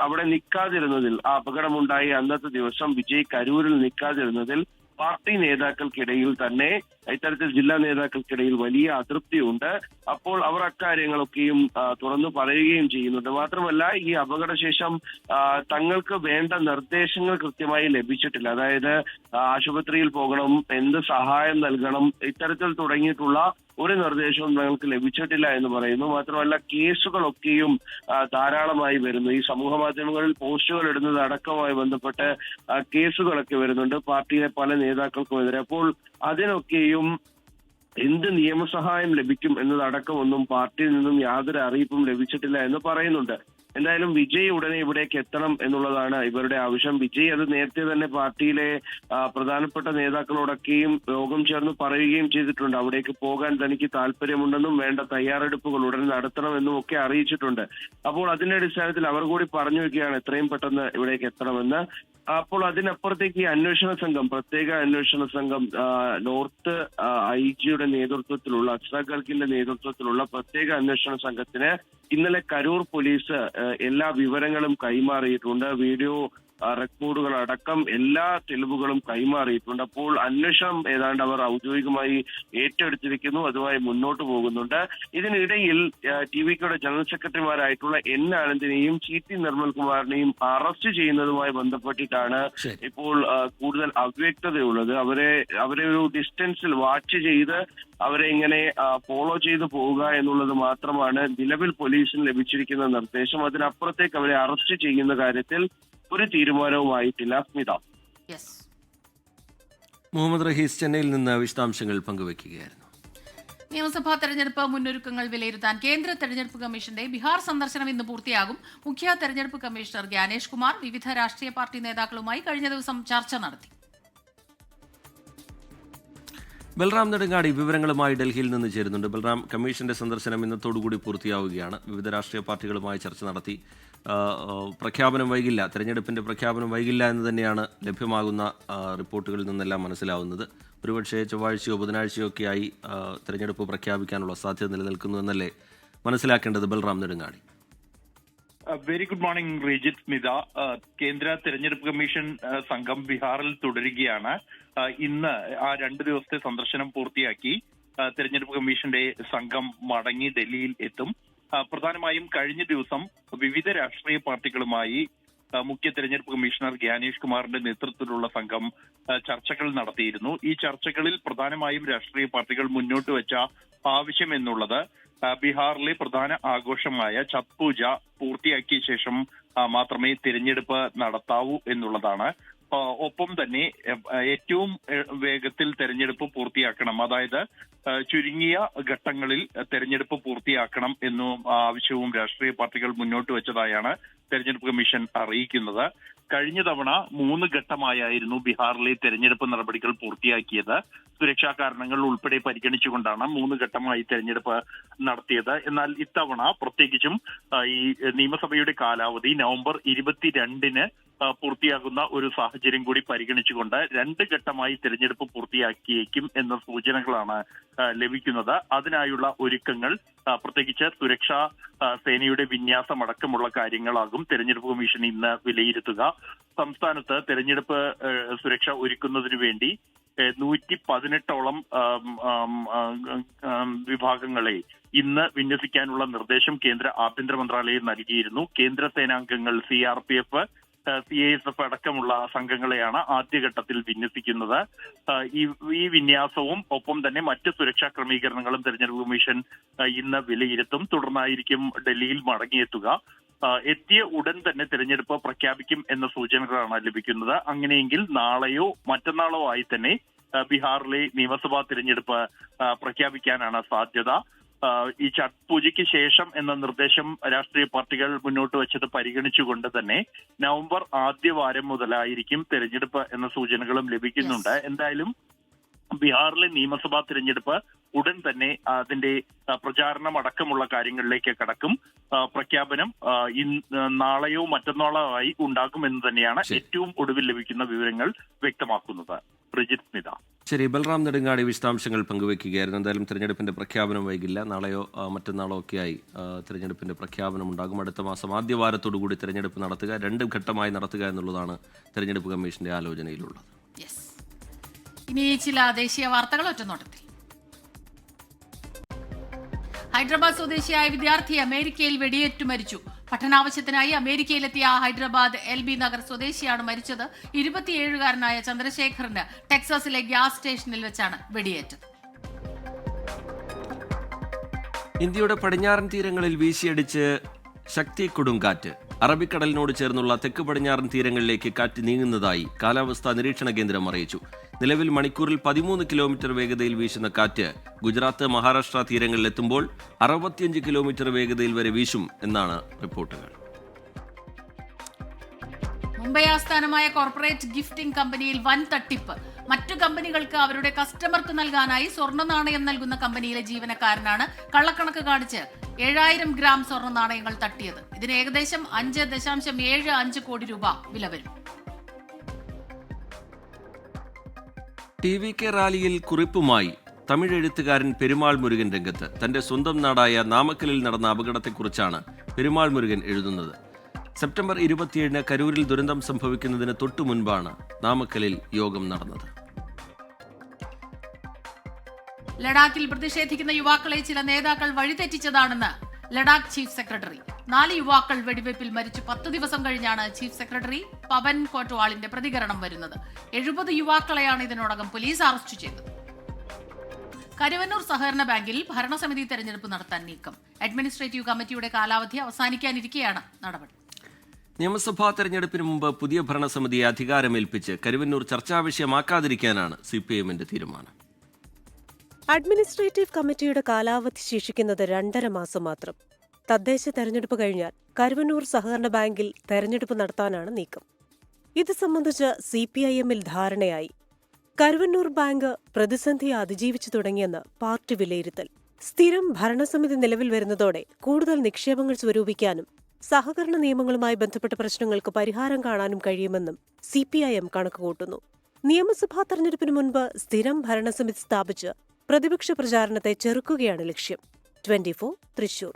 അവിടെ നിൽക്കാതിരുന്നതിൽ, ആ അപകടമുണ്ടായി അന്നത്തെ ദിവസം വിജയ് കരൂരിൽ നിൽക്കാതിരുന്നതിൽ പാർട്ടി നേതാക്കൾക്കിടയിൽ തന്നെ, ഇത്തരത്തിൽ ജില്ലാ നേതാക്കൾക്കിടയിൽ വലിയ അതൃപ്തിയുണ്ട്. അപ്പോൾ അവർ അക്കാര്യങ്ങളൊക്കെയും തുറന്നു പറയുകയും ചെയ്യുന്നുണ്ട്. മാത്രമല്ല, ഈ അപകടശേഷം തങ്ങൾക്ക് വേണ്ട നിർദ്ദേശങ്ങൾ കൃത്യമായി ലഭിച്ചിട്ടില്ല. അതായത് ആശുപത്രിയിൽ പോകണം, എന്ത് സഹായം നൽകണം, ഇത്തരത്തിൽ തുടങ്ങിയിട്ടുള്ള ഒരു നിർദ്ദേശവും ഞങ്ങൾക്ക് ലഭിച്ചിട്ടില്ല എന്ന് പറയുന്നു. മാത്രമല്ല, കേസുകളൊക്കെയും ധാരാളമായി വരുന്നു. ഈ സമൂഹ മാധ്യമങ്ങളിൽ പോസ്റ്റുകൾ ഇടുന്നത് അടക്കമായി ബന്ധപ്പെട്ട് കേസുകളൊക്കെ വരുന്നുണ്ട് പാർട്ടിയിലെ പല നേതാക്കൾക്കുമെതിരെ. അപ്പോൾ അതിനൊക്കെയും എന്ത് നിയമസഹായം ലഭിക്കും എന്നതടക്കമൊന്നും പാർട്ടിയിൽ നിന്നും യാതൊരു അറിയിപ്പും ലഭിച്ചിട്ടില്ല എന്ന് പറയുന്നുണ്ട്. എന്തായാലും വിജയ് ഉടനെ ഇവിടേക്ക് എത്തണം എന്നുള്ളതാണ് ഇവരുടെ ആവശ്യം. വിജയ് അത് നേരത്തെ തന്നെ പാർട്ടിയിലെ പ്രധാനപ്പെട്ട നേതാക്കളോടൊക്കെയും യോഗം ചേർന്ന് പറയുകയും ചെയ്തിട്ടുണ്ട്. അവിടേക്ക് പോകാൻ തനിക്ക് താല്പര്യമുണ്ടെന്നും വേണ്ട തയ്യാറെടുപ്പുകൾ ഉടൻ നടത്തണമെന്നും ഒക്കെ അറിയിച്ചിട്ടുണ്ട്. അപ്പോൾ അതിന്റെ അടിസ്ഥാനത്തിൽ അവർ കൂടി പറഞ്ഞു വെക്കുകയാണ് എത്രയും പെട്ടെന്ന് ഇവിടേക്ക് എത്തണമെന്ന്. അപ്പോൾ അതിനപ്പുറത്തേക്ക് ഈ പ്രത്യേക അന്വേഷണ സംഘം നോർത്ത് IG നേതൃത്വത്തിലുള്ള അസ്രാഖ് ഖൽക്കിന്റെ നേതൃത്വത്തിലുള്ള പ്രത്യേക അന്വേഷണ സംഘത്തിന് ഇന്നലെ കരൂർ പോലീസ് എല്ലാ വിവരങ്ങളും കൈമാറിയിട്ടുണ്ട്. വീഡിയോ റെക്കോർഡുകൾ അടക്കം എല്ലാ തെളിവുകളും കൈമാറിയിട്ടുണ്ട്. അപ്പോൾ അന്വേഷണം ഏതാണ്ട് അവർ ഔദ്യോഗികമായി ഏറ്റെടുത്തിരിക്കുന്നു, അതുമായി മുന്നോട്ട് പോകുന്നുണ്ട്. ഇതിനിടയിൽ TVKയുടെ ജനറൽ സെക്രട്ടറിമാരായിട്ടുള്ള N ആനന്ദിനെയും CT നിർമ്മൽകുമാറിനെയും അറസ്റ്റ് ചെയ്യുന്നതുമായി ബന്ധപ്പെട്ടിട്ടാണ് ഇപ്പോൾ കൂടുതൽ അവ്യക്തതയുള്ളത്. അവരെ ഒരു ഡിസ്റ്റൻസിൽ വാച്ച് ചെയ്ത് അവരെ ഇങ്ങനെ ഫോളോ ചെയ്തു പോവുക എന്നുള്ളത് മാത്രമാണ് നിലവിൽ പോലീസിന് ലഭിച്ചിരിക്കുന്ന നിർദ്ദേശം. അതിനപ്പുറത്തേക്ക് അവരെ അറസ്റ്റ് ചെയ്യുന്ന കാര്യത്തിൽ ഒരു തീരുമാനവുമായിട്ടില്ല. സ്മിത. മുഹമ്മദ് റഹീസ് ചെന്നൈയിൽ നിന്ന് വിശദാംശങ്ങൾ പങ്കുവയ്ക്കുകയായിരുന്നു. നിയമസഭാ തെരഞ്ഞെടുപ്പ് മുന്നൊരുക്കങ്ങൾ വിലയിരുത്താൻ കേന്ദ്ര തെരഞ്ഞെടുപ്പ് കമ്മീഷന്റെ ബീഹാർ സന്ദർശനം ഇന്ന് പൂർത്തിയാകും. മുഖ്യ തെരഞ്ഞെടുപ്പ് കമ്മീഷണർ ജ്ഞാനേഷ് കുമാർ വിവിധ രാഷ്ട്രീയ പാർട്ടി നേതാക്കളുമായി കഴിഞ്ഞ ദിവസം ചർച്ച നടത്തി. ബൽറാം നെടുങ്ങാടി വിവരങ്ങളുമായി ഡൽഹിയിൽ നിന്ന് ചേരുന്നുണ്ട്. ബൽറാം, കമ്മീഷന്റെ സന്ദർശനം ഇന്നത്തോടുകൂടി പൂർത്തിയാവുകയാണ്. വിവിധ രാഷ്ട്രീയ പാർട്ടികളുമായി ചർച്ച നടത്തി. പ്രഖ്യാപനം വൈകില്ല, തെരഞ്ഞെടുപ്പിന്റെ പ്രഖ്യാപനം വൈകില്ല എന്ന് തന്നെയാണ് ലഭ്യമാകുന്ന റിപ്പോർട്ടുകളിൽ നിന്നെല്ലാം മനസ്സിലാവുന്നത്. ഒരുപക്ഷെ ചൊവ്വാഴ്ചയോ ബുധനാഴ്ചയോ ഒക്കെയായി തെരഞ്ഞെടുപ്പ് പ്രഖ്യാപിക്കാനുള്ള സാധ്യത നിലനിൽക്കുന്നു എന്നല്ലേ മനസ്സിലാക്കേണ്ടത്? Balram Nedungadi. Very good morning Rejith, Smitha. കേന്ദ്ര തെരഞ്ഞെടുപ്പ് കമ്മീഷൻ സംഘം ബീഹാറിൽ തുടരുകയാണ്. ഇന്ന് ആ 2 ദിവസത്തെ സന്ദർശനം പൂർത്തിയാക്കി തെരഞ്ഞെടുപ്പ് കമ്മീഷന്റെ സംഘം മടങ്ങി ഡൽഹിയിൽ എത്തും. പ്രധാനമായും കഴിഞ്ഞ ദിവസം വിവിധ രാഷ്ട്രീയ പാർട്ടികളുമായി മുഖ്യ തെരഞ്ഞെടുപ്പ് കമ്മീഷണർ ഗ്യാനേഷ് കുമാറിന്റെ നേതൃത്വത്തിലുള്ള സംഘം ചർച്ചകൾ നടത്തിയിരുന്നു. ഈ ചർച്ചകളിൽ പ്രധാനമായും രാഷ്ട്രീയ പാർട്ടികൾ മുന്നോട്ട് വെച്ച ആവശ്യം എന്നുള്ളത് ബീഹാറിലെ പ്രധാന ആഘോഷമായ ഛത് പൂജ പൂർത്തിയാക്കിയ ശേഷം മാത്രമേ തിരഞ്ഞെടുപ്പ് നടത്താവൂ എന്നുള്ളതാണ്. ഒപ്പം തന്നെ ഏറ്റവും വേഗത്തിൽ തെരഞ്ഞെടുപ്പ് പൂർത്തിയാക്കണം, അതായത് ചുരുങ്ങിയ ഘട്ടങ്ങളിൽ തെരഞ്ഞെടുപ്പ് പൂർത്തിയാക്കണം എന്നും ആവശ്യവും രാഷ്ട്രീയ പാർട്ടികൾ മുന്നോട്ട് വെച്ചതായാണ് തെരഞ്ഞെടുപ്പ് കമ്മീഷൻ അറിയിക്കുന്നത്. കഴിഞ്ഞ തവണ 3 ഘട്ടമായായിരുന്നു ബീഹാറിലെ തെരഞ്ഞെടുപ്പ് നടപടികൾ പൂർത്തിയാക്കിയത്. സുരക്ഷാ കാരണങ്ങൾ ഉൾപ്പെടെ പരിഗണിച്ചുകൊണ്ടാണ് 3 ഘട്ടമായി തെരഞ്ഞെടുപ്പ് നടത്തിയത്. എന്നാൽ ഇത്തവണ പ്രത്യേകിച്ചും ഈ നിയമസഭയുടെ കാലാവധി നവംബർ 22-ന് പൂർത്തിയാകുന്ന ഒരു സാഹചര്യം കൂടി പരിഗണിച്ചുകൊണ്ട് 2 ഘട്ടമായി തെരഞ്ഞെടുപ്പ് പൂർത്തിയാക്കിയേക്കും എന്ന സൂചനകളാണ് ലഭിക്കുന്നത്. അതിനായുള്ള ഒരുക്കങ്ങൾ, പ്രത്യേകിച്ച് സുരക്ഷാ സേനയുടെ വിന്യാസം അടക്കമുള്ള കാര്യങ്ങളാകും തെരഞ്ഞെടുപ്പ് കമ്മീഷൻ ഇന്ന് വിലയിരുത്തുക. സംസ്ഥാനത്ത് തെരഞ്ഞെടുപ്പ് സുരക്ഷ ഒരുക്കുന്നതിനു വേണ്ടി 118ഓളം വിഭാഗങ്ങളെ ഇന്ന് വിന്യസിക്കാനുള്ള നിർദ്ദേശം കേന്ദ്ര ആഭ്യന്തര മന്ത്രാലയം നൽകിയിരുന്നു. കേന്ദ്ര സേനാംഗങ്ങൾ, CRPF, CISF അടക്കമുള്ള സംഘങ്ങളെയാണ് ആദ്യഘട്ടത്തിൽ വിന്യസിക്കുന്നത്. ഈ വിന്യാസവും ഒപ്പം തന്നെ മറ്റ് സുരക്ഷാ ക്രമീകരണങ്ങളും തെരഞ്ഞെടുപ്പ് കമ്മീഷൻ ഇന്ന് വിലയിരുത്തും. തുടർന്നായിരിക്കും ഡൽഹിയിൽ മടങ്ങിയെത്തുക. എത്തിയ ഉടൻ തന്നെ തെരഞ്ഞെടുപ്പ് പ്രഖ്യാപിക്കും എന്ന സൂചനകളാണ് ലഭിക്കുന്നത്. അങ്ങനെയെങ്കിൽ നാളെയോ മറ്റന്നാളോ ആയി തന്നെ ബീഹാറിലെ നിയമസഭാ തിരഞ്ഞെടുപ്പ് പ്രഖ്യാപിക്കാനാണ് സാധ്യത. ഈ ഛത് പൂജയ്ക്ക് ശേഷം എന്ന നിർദ്ദേശം രാഷ്ട്രീയ പാർട്ടികൾ മുന്നോട്ട് വെച്ചത് പരിഗണിച്ചുകൊണ്ട് തന്നെ നവംബർ ആദ്യവാരം മുതലായിരിക്കും തെരഞ്ഞെടുപ്പ് എന്ന സൂചനകളും ലഭിക്കുന്നുണ്ട്. എന്തായാലും ബീഹാറിലെ നിയമസഭാ തിരഞ്ഞെടുപ്പ് ഉടൻ തന്നെ അതിന്റെ പ്രചാരണം അടക്കമുള്ള കാര്യങ്ങളിലേക്ക് കടക്കും. പ്രഖ്യാപനം നാളെയോ മറ്റന്നാളോ ആയി ഉണ്ടാകുമെന്ന് തന്നെയാണ് ഏറ്റവും ഒടുവിൽ ലഭിക്കുന്ന വിവരങ്ങൾ വ്യക്തമാക്കുന്നത്. റിജിത്, സ്മിത. ശരി, ബൽറാം നെടുങ്ങാടി വിശദാംശങ്ങൾ പങ്കുവയ്ക്കുകയായിരുന്നു. എന്തായാലും തെരഞ്ഞെടുപ്പിന്റെ പ്രഖ്യാപനം വൈകില്ല. നാളെയോ മറ്റന്നാളോ ഒക്കെയായി തെരഞ്ഞെടുപ്പിന്റെ പ്രഖ്യാപനം ഉണ്ടാകും. അടുത്ത മാസം ആദ്യവാരത്തോടുകൂടി തെരഞ്ഞെടുപ്പ് നടത്തുക, 2 ഘട്ടമായി നടത്തുക എന്നുള്ളതാണ് തെരഞ്ഞെടുപ്പ് കമ്മീഷന്റെ ആലോചനയിലുള്ളത്. ഇനി ചില ദേശീയ വാർത്തകൾ ഒറ്റനോട്ടത്തിൽ. ഹൈദരാബാദ് സ്വദേശിയായ വിദ്യാർത്ഥി അമേരിക്കയിൽ വെടിയേറ്റു മരിച്ചു. പഠനാവശ്യത്തിനായി അമേരിക്കയിലെത്തിയ ഹൈദരാബാദ് LB നഗർ സ്വദേശിയാണ് മരിച്ചത്. 27-കാരനായ ചന്ദ്രശേഖറിന് ടെക്സാസിലെ ഗ്യാസ് സ്റ്റേഷനിൽ വെച്ചാണ് വെടിയേറ്റത്. ഇന്ത്യയുടെ പടിഞ്ഞാറൻ തീരങ്ങളിൽ വീശിയടിച്ച് ശക്തി കൊടുങ്കാറ്റ്. അറബിക്കടലിനോട് ചേർന്നുള്ള തെക്ക് പടിഞ്ഞാറൻ തീരങ്ങളിലേക്ക് കാറ്റ് നീങ്ങുന്നതായി കാലാവസ്ഥാ നിരീക്ഷണ കേന്ദ്രം അറിയിച്ചു. നിലവിൽ മണിക്കൂറിൽ 13 കിലോമീറ്റർ വേഗതയിൽ വീശുന്ന കാറ്റ് ഗുജറാത്ത്, മഹാരാഷ്ട്ര തീരങ്ങളിലെത്തുമ്പോൾ 65 കിലോമീറ്റർ വേഗതയിൽ വരെ വീശും എന്നാണ് റിപ്പോർട്ടുകൾ. മുംബൈ ആസ്ഥാനമായ കോർപ്പറേറ്റ് ഗിഫ്റ്റിംഗ് കമ്പനിയിൽ വൻ തട്ടിപ്പ്. മറ്റു കമ്പനികൾക്ക് അവരുടെ കസ്റ്റമർക്ക് നൽകാനായി സ്വർണ്ണ നാണയം നൽകുന്ന കമ്പനിയിലെ ജീവനക്കാരനാണ് കള്ളക്കണക്ക് കാണിച്ച് 7000 ഗ്രാം സ്വർണ്ണ നാണയങ്ങൾ തട്ടിയത്. ഇതിന് ഏകദേശം 5.75 കോടി രൂപ വില വരും. TVK റാലിയിൽ കുറിപ്പുമായി തമിഴ് എഴുത്തുകാരൻ പെരുമാൾ മുരുകൻ രംഗത്ത്. തന്റെ സ്വന്തം നാടായ നാമക്കലിൽ നടന്ന അപകടത്തെക്കുറിച്ചാണ് പെരുമാൾ മുരുകൻ എഴുതുന്നത്. സെപ്റ്റംബർ 27-ന് കരൂരിൽ ദുരന്തം സംഭവിക്കുന്നതിന് തൊട്ടു മുൻപാണ് നാമക്കലിൽ യോഗം നടന്നത്. ലഡാക്കിൽ പ്രതിഷേധിക്കുന്ന യുവാക്കളെ ചില നേതാക്കൾ വഴിതെറ്റിച്ചതാണെന്ന് ലഡാക്ക് ചീഫ് സെക്രട്ടറി. 4 യുവാക്കൾ വെടിവയ്പിൽ മരിച്ചു 10 ദിവസം കഴിഞ്ഞാണ് ചീഫ് സെക്രട്ടറി പവൻ കോട്വാളിന്റെ പ്രതികരണം വരുന്നത്. 70 യുവാക്കളെയാണ് ഇതിനോടകം പോലീസ് അറസ്റ്റ് ചെയ്തത്. കരുവന്നൂർ സഹകരണ ബാങ്കിൽ ഭരണസമിതി തെരഞ്ഞെടുപ്പ് നടത്താൻ നീക്കം. അഡ്മിനിസ്ട്രേറ്റീവ് കമ്മിറ്റിയുടെ കാലാവധി അവസാനിക്കാനിരിക്കെയാണ് നടപടി. നിയമസഭാ തെരഞ്ഞെടുപ്പിന് മുമ്പ് പുതിയ ഭരണസമിതിയെ അധികാരമേൽപ്പിച്ച് കരുവന്നൂർ ചർച്ചാ വിഷയമാക്കാതിരിക്കാനാണ് CPM-ന്റെ തീരുമാനം. അഡ്മിനിസ്ട്രേറ്റീവ് കമ്മിറ്റിയുടെ കാലാവധി ശേഷിക്കുന്നത് 2.5 മാസം മാത്രം. തദ്ദേശ തെരഞ്ഞെടുപ്പ് കഴിഞ്ഞാൽ കരുവന്നൂർ സഹകരണ ബാങ്കിൽ തെരഞ്ഞെടുപ്പ് നടത്താനാണ് നീക്കം. ഇത് സംബന്ധിച്ച് CPIM-ൽ ധാരണയായി. കരുവന്നൂർ ബാങ്ക് പ്രതിസന്ധി അതിജീവിച്ചു തുടങ്ങിയെന്ന് പാർട്ടി വിലയിരുത്തൽ. സ്ഥിരം ഭരണസമിതി നിലവിൽ വരുന്നതോടെ കൂടുതൽ നിക്ഷേപങ്ങൾ സ്വരൂപിക്കാനും സഹകരണ നിയമങ്ങളുമായി ബന്ധപ്പെട്ട പ്രശ്നങ്ങൾക്ക് പരിഹാരം കാണാനും കഴിയുമെന്നും CPIM കണക്കുകൂട്ടുന്നു. നിയമസഭാ തെരഞ്ഞെടുപ്പിന് മുൻപ് സ്ഥിരം ഭരണസമിതി സ്ഥാപിച്ച് പ്രതിപക്ഷ പ്രചാരണത്തെ ചെറുക്കുകയാണ് ലക്ഷ്യം. 24 തൃശൂർ.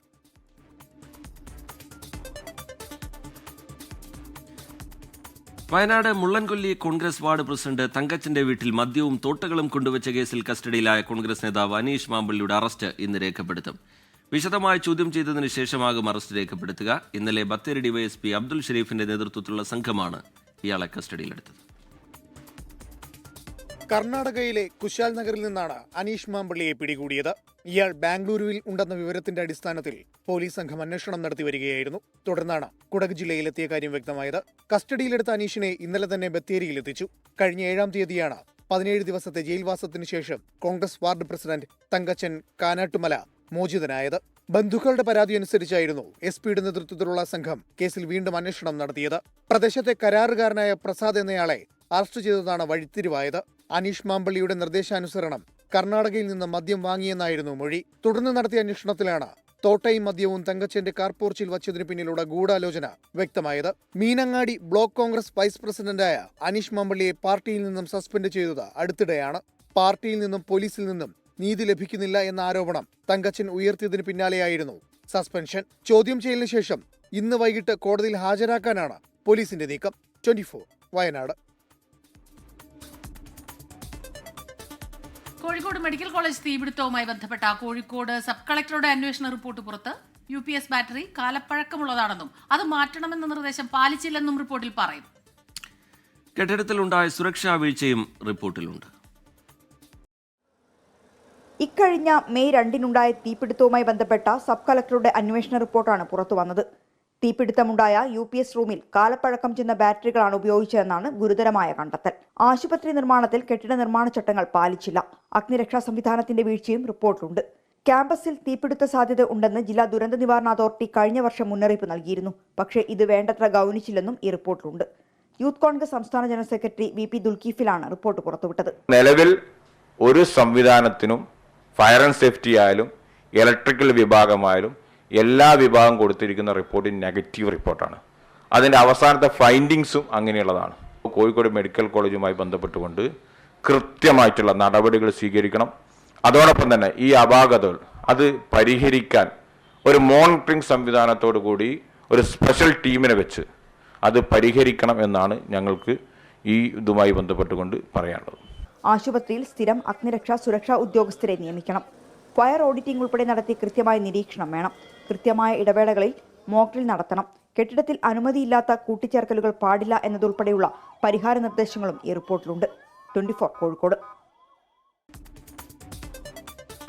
വയനാട് മുള്ളൻകൊല്ലി കോൺഗ്രസ് വാർഡ് പ്രസിഡന്റ് തങ്കച്ചന്റെ വീട്ടിൽ മദ്യവും തോട്ടകളും കൊണ്ടുവച്ച കേസിൽ കസ്റ്റഡിയിലായ കോൺഗ്രസ് നേതാവ് അനീഷ് മാമ്പള്ളിയുടെ അറസ്റ്റ് ഇന്ന് രേഖപ്പെടുത്തും. വിശദമായി ചോദ്യം ചെയ്തതിനു ശേഷമാകും അറസ്റ്റ് രേഖപ്പെടുത്തുക. ഇന്നലെ ബത്തേരി ഡിവൈഎസ്പി അബ്ദുൽ ഷരീഫിന്റെ നേതൃത്വത്തിലുള്ള സംഘമാണ് ഇയാളെ കസ്റ്റഡിയിലെടുത്തത്. കർണാടകയിലെ കുശാൽ നഗറിൽ നിന്നാണ് അനീഷ് മാമ്പള്ളിയെ പിടികൂടിയത്. ഇയാൾ ബാംഗ്ലൂരുവിൽ ഉണ്ടെന്ന വിവരത്തിന്റെ അടിസ്ഥാനത്തിൽ പോലീസ് സംഘം അന്വേഷണം നടത്തി വരികയായിരുന്നു. തുടർന്നാണ് കുടക് ജില്ലയിലെത്തിയ കാര്യം വ്യക്തമായത്. കസ്റ്റഡിയിലെടുത്ത അനീഷിനെ ഇന്നലെ തന്നെ ബത്തേരിയിലെത്തിച്ചു. കഴിഞ്ഞ 7-ാം തീയതിയാണ് 17 ദിവസത്തെ ജയിൽവാസത്തിന് ശേഷം കോൺഗ്രസ് വാർഡ് പ്രസിഡന്റ് തങ്കച്ചൻ കാനാട്ടുമല മോചിതനായത്. ബന്ധുക്കളുടെ പരാതി അനുസരിച്ചായിരുന്നു എസ്പിയുടെ നേതൃത്വത്തിലുള്ള സംഘം കേസിൽ വീണ്ടും അന്വേഷണം നടത്തിയത്. പ്രദേശത്തെ കരാറുകാരനായ പ്രസാദ് എന്നയാളെ അറസ്റ്റ് ചെയ്തതാണ് വഴിത്തിരിവായത്. അനീഷ് മാമ്പള്ളിയുടെ നിർദ്ദേശാനുസരണം കർണാടകയിൽ നിന്ന് മദ്യം വാങ്ങിയെന്നായിരുന്നു മൊഴി. തുടർന്ന് നടത്തിയ അന്വേഷണത്തിലാണ് തോട്ടയും മദ്യവും തങ്കച്ചന്റെ കാർപോർച്ചിൽ വച്ചതിനു പിന്നിലുള്ള ഗൂഢാലോചന വ്യക്തമായത്. മീനങ്ങാടി ബ്ലോക്ക് കോൺഗ്രസ് വൈസ് പ്രസിഡന്റായ അനീഷ് മാമ്പള്ളിയെ പാർട്ടിയിൽ നിന്നും സസ്പെൻഡ് ചെയ്തത് അടുത്തിടെയാണ്. പാർട്ടിയിൽ നിന്നും പോലീസിൽ നിന്നും നീതി ലഭിക്കുന്നില്ല എന്ന ആരോപണം തങ്കച്ചൻ ഉയർത്തിയതിനു പിന്നാലെയായിരുന്നു സസ്പെൻഷൻ. ചോദ്യം ചെയ്യലിന് ശേഷം ഇന്ന് വൈകിട്ട് കോടതിയിൽ ഹാജരാക്കാനാണ് പോലീസിന്റെ നീക്കം. 24 വയനാട്. കോഴിക്കോട് മെഡിക്കൽ കോളേജ് തീപിടുത്തവുമായി ബന്ധപ്പെട്ട കോഴിക്കോട് സബ് കളക്ടറുടെ അന്വേഷണ റിപ്പോർട്ട് പുറത്ത്. UPS ബാറ്ററി കാലപ്പഴക്കമുള്ളതാണെന്നും അത് മാറ്റണമെന്ന നിർദ്ദേശം പാലിച്ചില്ലെന്നും റിപ്പോർട്ടിൽ പറയുന്നു. കെട്ടിടത്തിലുണ്ടായ സുരക്ഷാ വീഴ്ചയും റിപ്പോർട്ടിലുണ്ട്. ഇക്കഴിഞ്ഞ മെയ് 2-നുണ്ടായ തീപിടുത്തവുമായി ബന്ധപ്പെട്ട സബ് കളക്ടറുടെ അന്വേഷണ റിപ്പോർട്ടാണ് പുറത്തുവന്നത്. തീപിടുത്തമുണ്ടായ UPS റൂമിൽ കാലപ്പഴക്കം ചെന്ന ബാറ്ററികളാണ് ഉപയോഗിച്ചതെന്നാണ് ഗുരുതരമായ കണ്ടെത്തൽ. ആശുപത്രി നിർമ്മാണത്തിൽ കെട്ടിട നിർമ്മാണ ചട്ടങ്ങൾ പാലിച്ചില്ല. അഗ്നിരക്ഷാ സംവിധാനത്തിന്റെ വീഴ്ചയും റിപ്പോർട്ടിലുണ്ട്. ക്യാമ്പസിൽ തീപിടുത്ത സാധ്യത ഉണ്ടെന്ന് ജില്ലാ ദുരന്ത നിവാരണ അതോറിറ്റി കഴിഞ്ഞ വർഷം മുന്നറിയിപ്പ് നൽകിയിരുന്നു. പക്ഷേ ഇത് വേണ്ടത്ര ഗൗനിച്ചില്ലെന്നും ഈ റിപ്പോർട്ടിലുണ്ട്. യൂത്ത് കോൺഗ്രസ് സംസ്ഥാന ജനറൽ സെക്രട്ടറി VP ദുൽക്കീഫിലാണ് റിപ്പോർട്ട് പുറത്തുവിട്ടത്. നിലവിൽ ഒരു സംവിധാനത്തിനും ഫയർ ആൻഡ് സേഫ്റ്റി ആയാലും ഇലക്ട്രിക്കൽ വിഭാഗമായാലും എല്ലാ വിഭാഗം കൊടുത്തിരിക്കുന്ന റിപ്പോർട്ട് നെഗറ്റീവ് റിപ്പോർട്ടാണ്. അതിൻ്റെ അവസാനത്തെ ഫൈൻഡിങ്സും അങ്ങനെയുള്ളതാണ്. കോഴിക്കോട് മെഡിക്കൽ കോളേജുമായി ബന്ധപ്പെട്ടുകൊണ്ട് കൃത്യമായിട്ടുള്ള നടപടികൾ സ്വീകരിക്കണം. അതോടൊപ്പം തന്നെ ഈ അപാകതകൾ അത് പരിഹരിക്കാൻ ഒരു മോണിറ്ററിംഗ് സംവിധാനത്തോടു കൂടി ഒരു സ്പെഷ്യൽ ടീമിനെ വെച്ച് അത് പരിഹരിക്കണം എന്നാണ് ഞങ്ങൾക്ക് ഈ ഇതുമായി ബന്ധപ്പെട്ടുകൊണ്ട് പറയാനുള്ളത്. ആശുപത്രിയിൽ സ്ഥിരം അഗ്നിരക്ഷാ സുരക്ഷാ ഉദ്യോഗസ്ഥരെ നിയമിക്കണം. ഫയർ ഓഡിറ്റിംഗ് ഉൾപ്പെടെ നടത്തി കൃത്യമായ നിരീക്ഷണം വേണം. കൃത്യമായ ഇടവേളകളിൽ മോക്ഡ്രിൽ നടത്തണം. കെട്ടിടത്തിൽ അനുമതിയില്ലാത്ത കൂട്ടിച്ചേർക്കലുകൾ പാടില്ല എന്നതുൾപ്പെടെയുള്ള പരിഹാര നിർദ്ദേശങ്ങളും ഈ റിപ്പോർട്ടിലുണ്ട്. 24 കോഴിക്കോട്.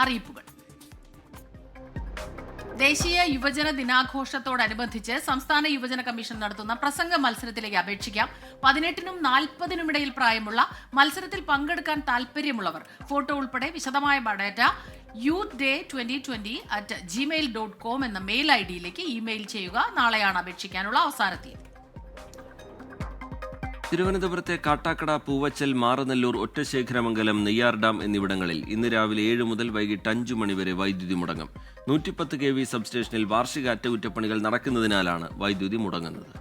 അറിയിപ്പുകൾ. ദേശീയ യുവജന ദിനാഘോഷത്തോടനുബന്ധിച്ച് സംസ്ഥാന യുവജന കമ്മീഷൻ നടത്തുന്ന പ്രസംഗ മത്സരത്തിലേക്ക് അപേക്ഷിക്കാം. 18-നും 40-നും ഇടയിൽ പ്രായമുള്ള മത്സരത്തിൽ പങ്കെടുക്കാൻ താല്പര്യമുള്ളവർ ഫോട്ടോ ഉൾപ്പെടെ വിശദമായ ബയോഡാറ്റ youthday2020@gmail.com എന്ന മെയിൽ ID-യിലേക്ക് ഇമെയിൽ ചെയ്യുക. നാളെയാണ് അപേക്ഷിക്കാനുള്ള അവസാന തീയതി. തിരുവനന്തപുരത്തെ കാട്ടാക്കട, പൂവച്ചൽ, മാറനല്ലൂർ, ഒറ്റശേഖരമംഗലം, നെയ്യാർ ഡാം എന്നിവിടങ്ങളിൽ ഇന്ന് രാവിലെ 7 മുതൽ വൈകിട്ട് 5 മണി വരെ വൈദ്യുതി മുടങ്ങും. 110 kV സബ്സ്റ്റേഷനിൽ വാർഷിക അറ്റകുറ്റപ്പണികൾ നടക്കുന്നതിനാലാണ് വൈദ്യുതി മുടങ്ങുന്നത്.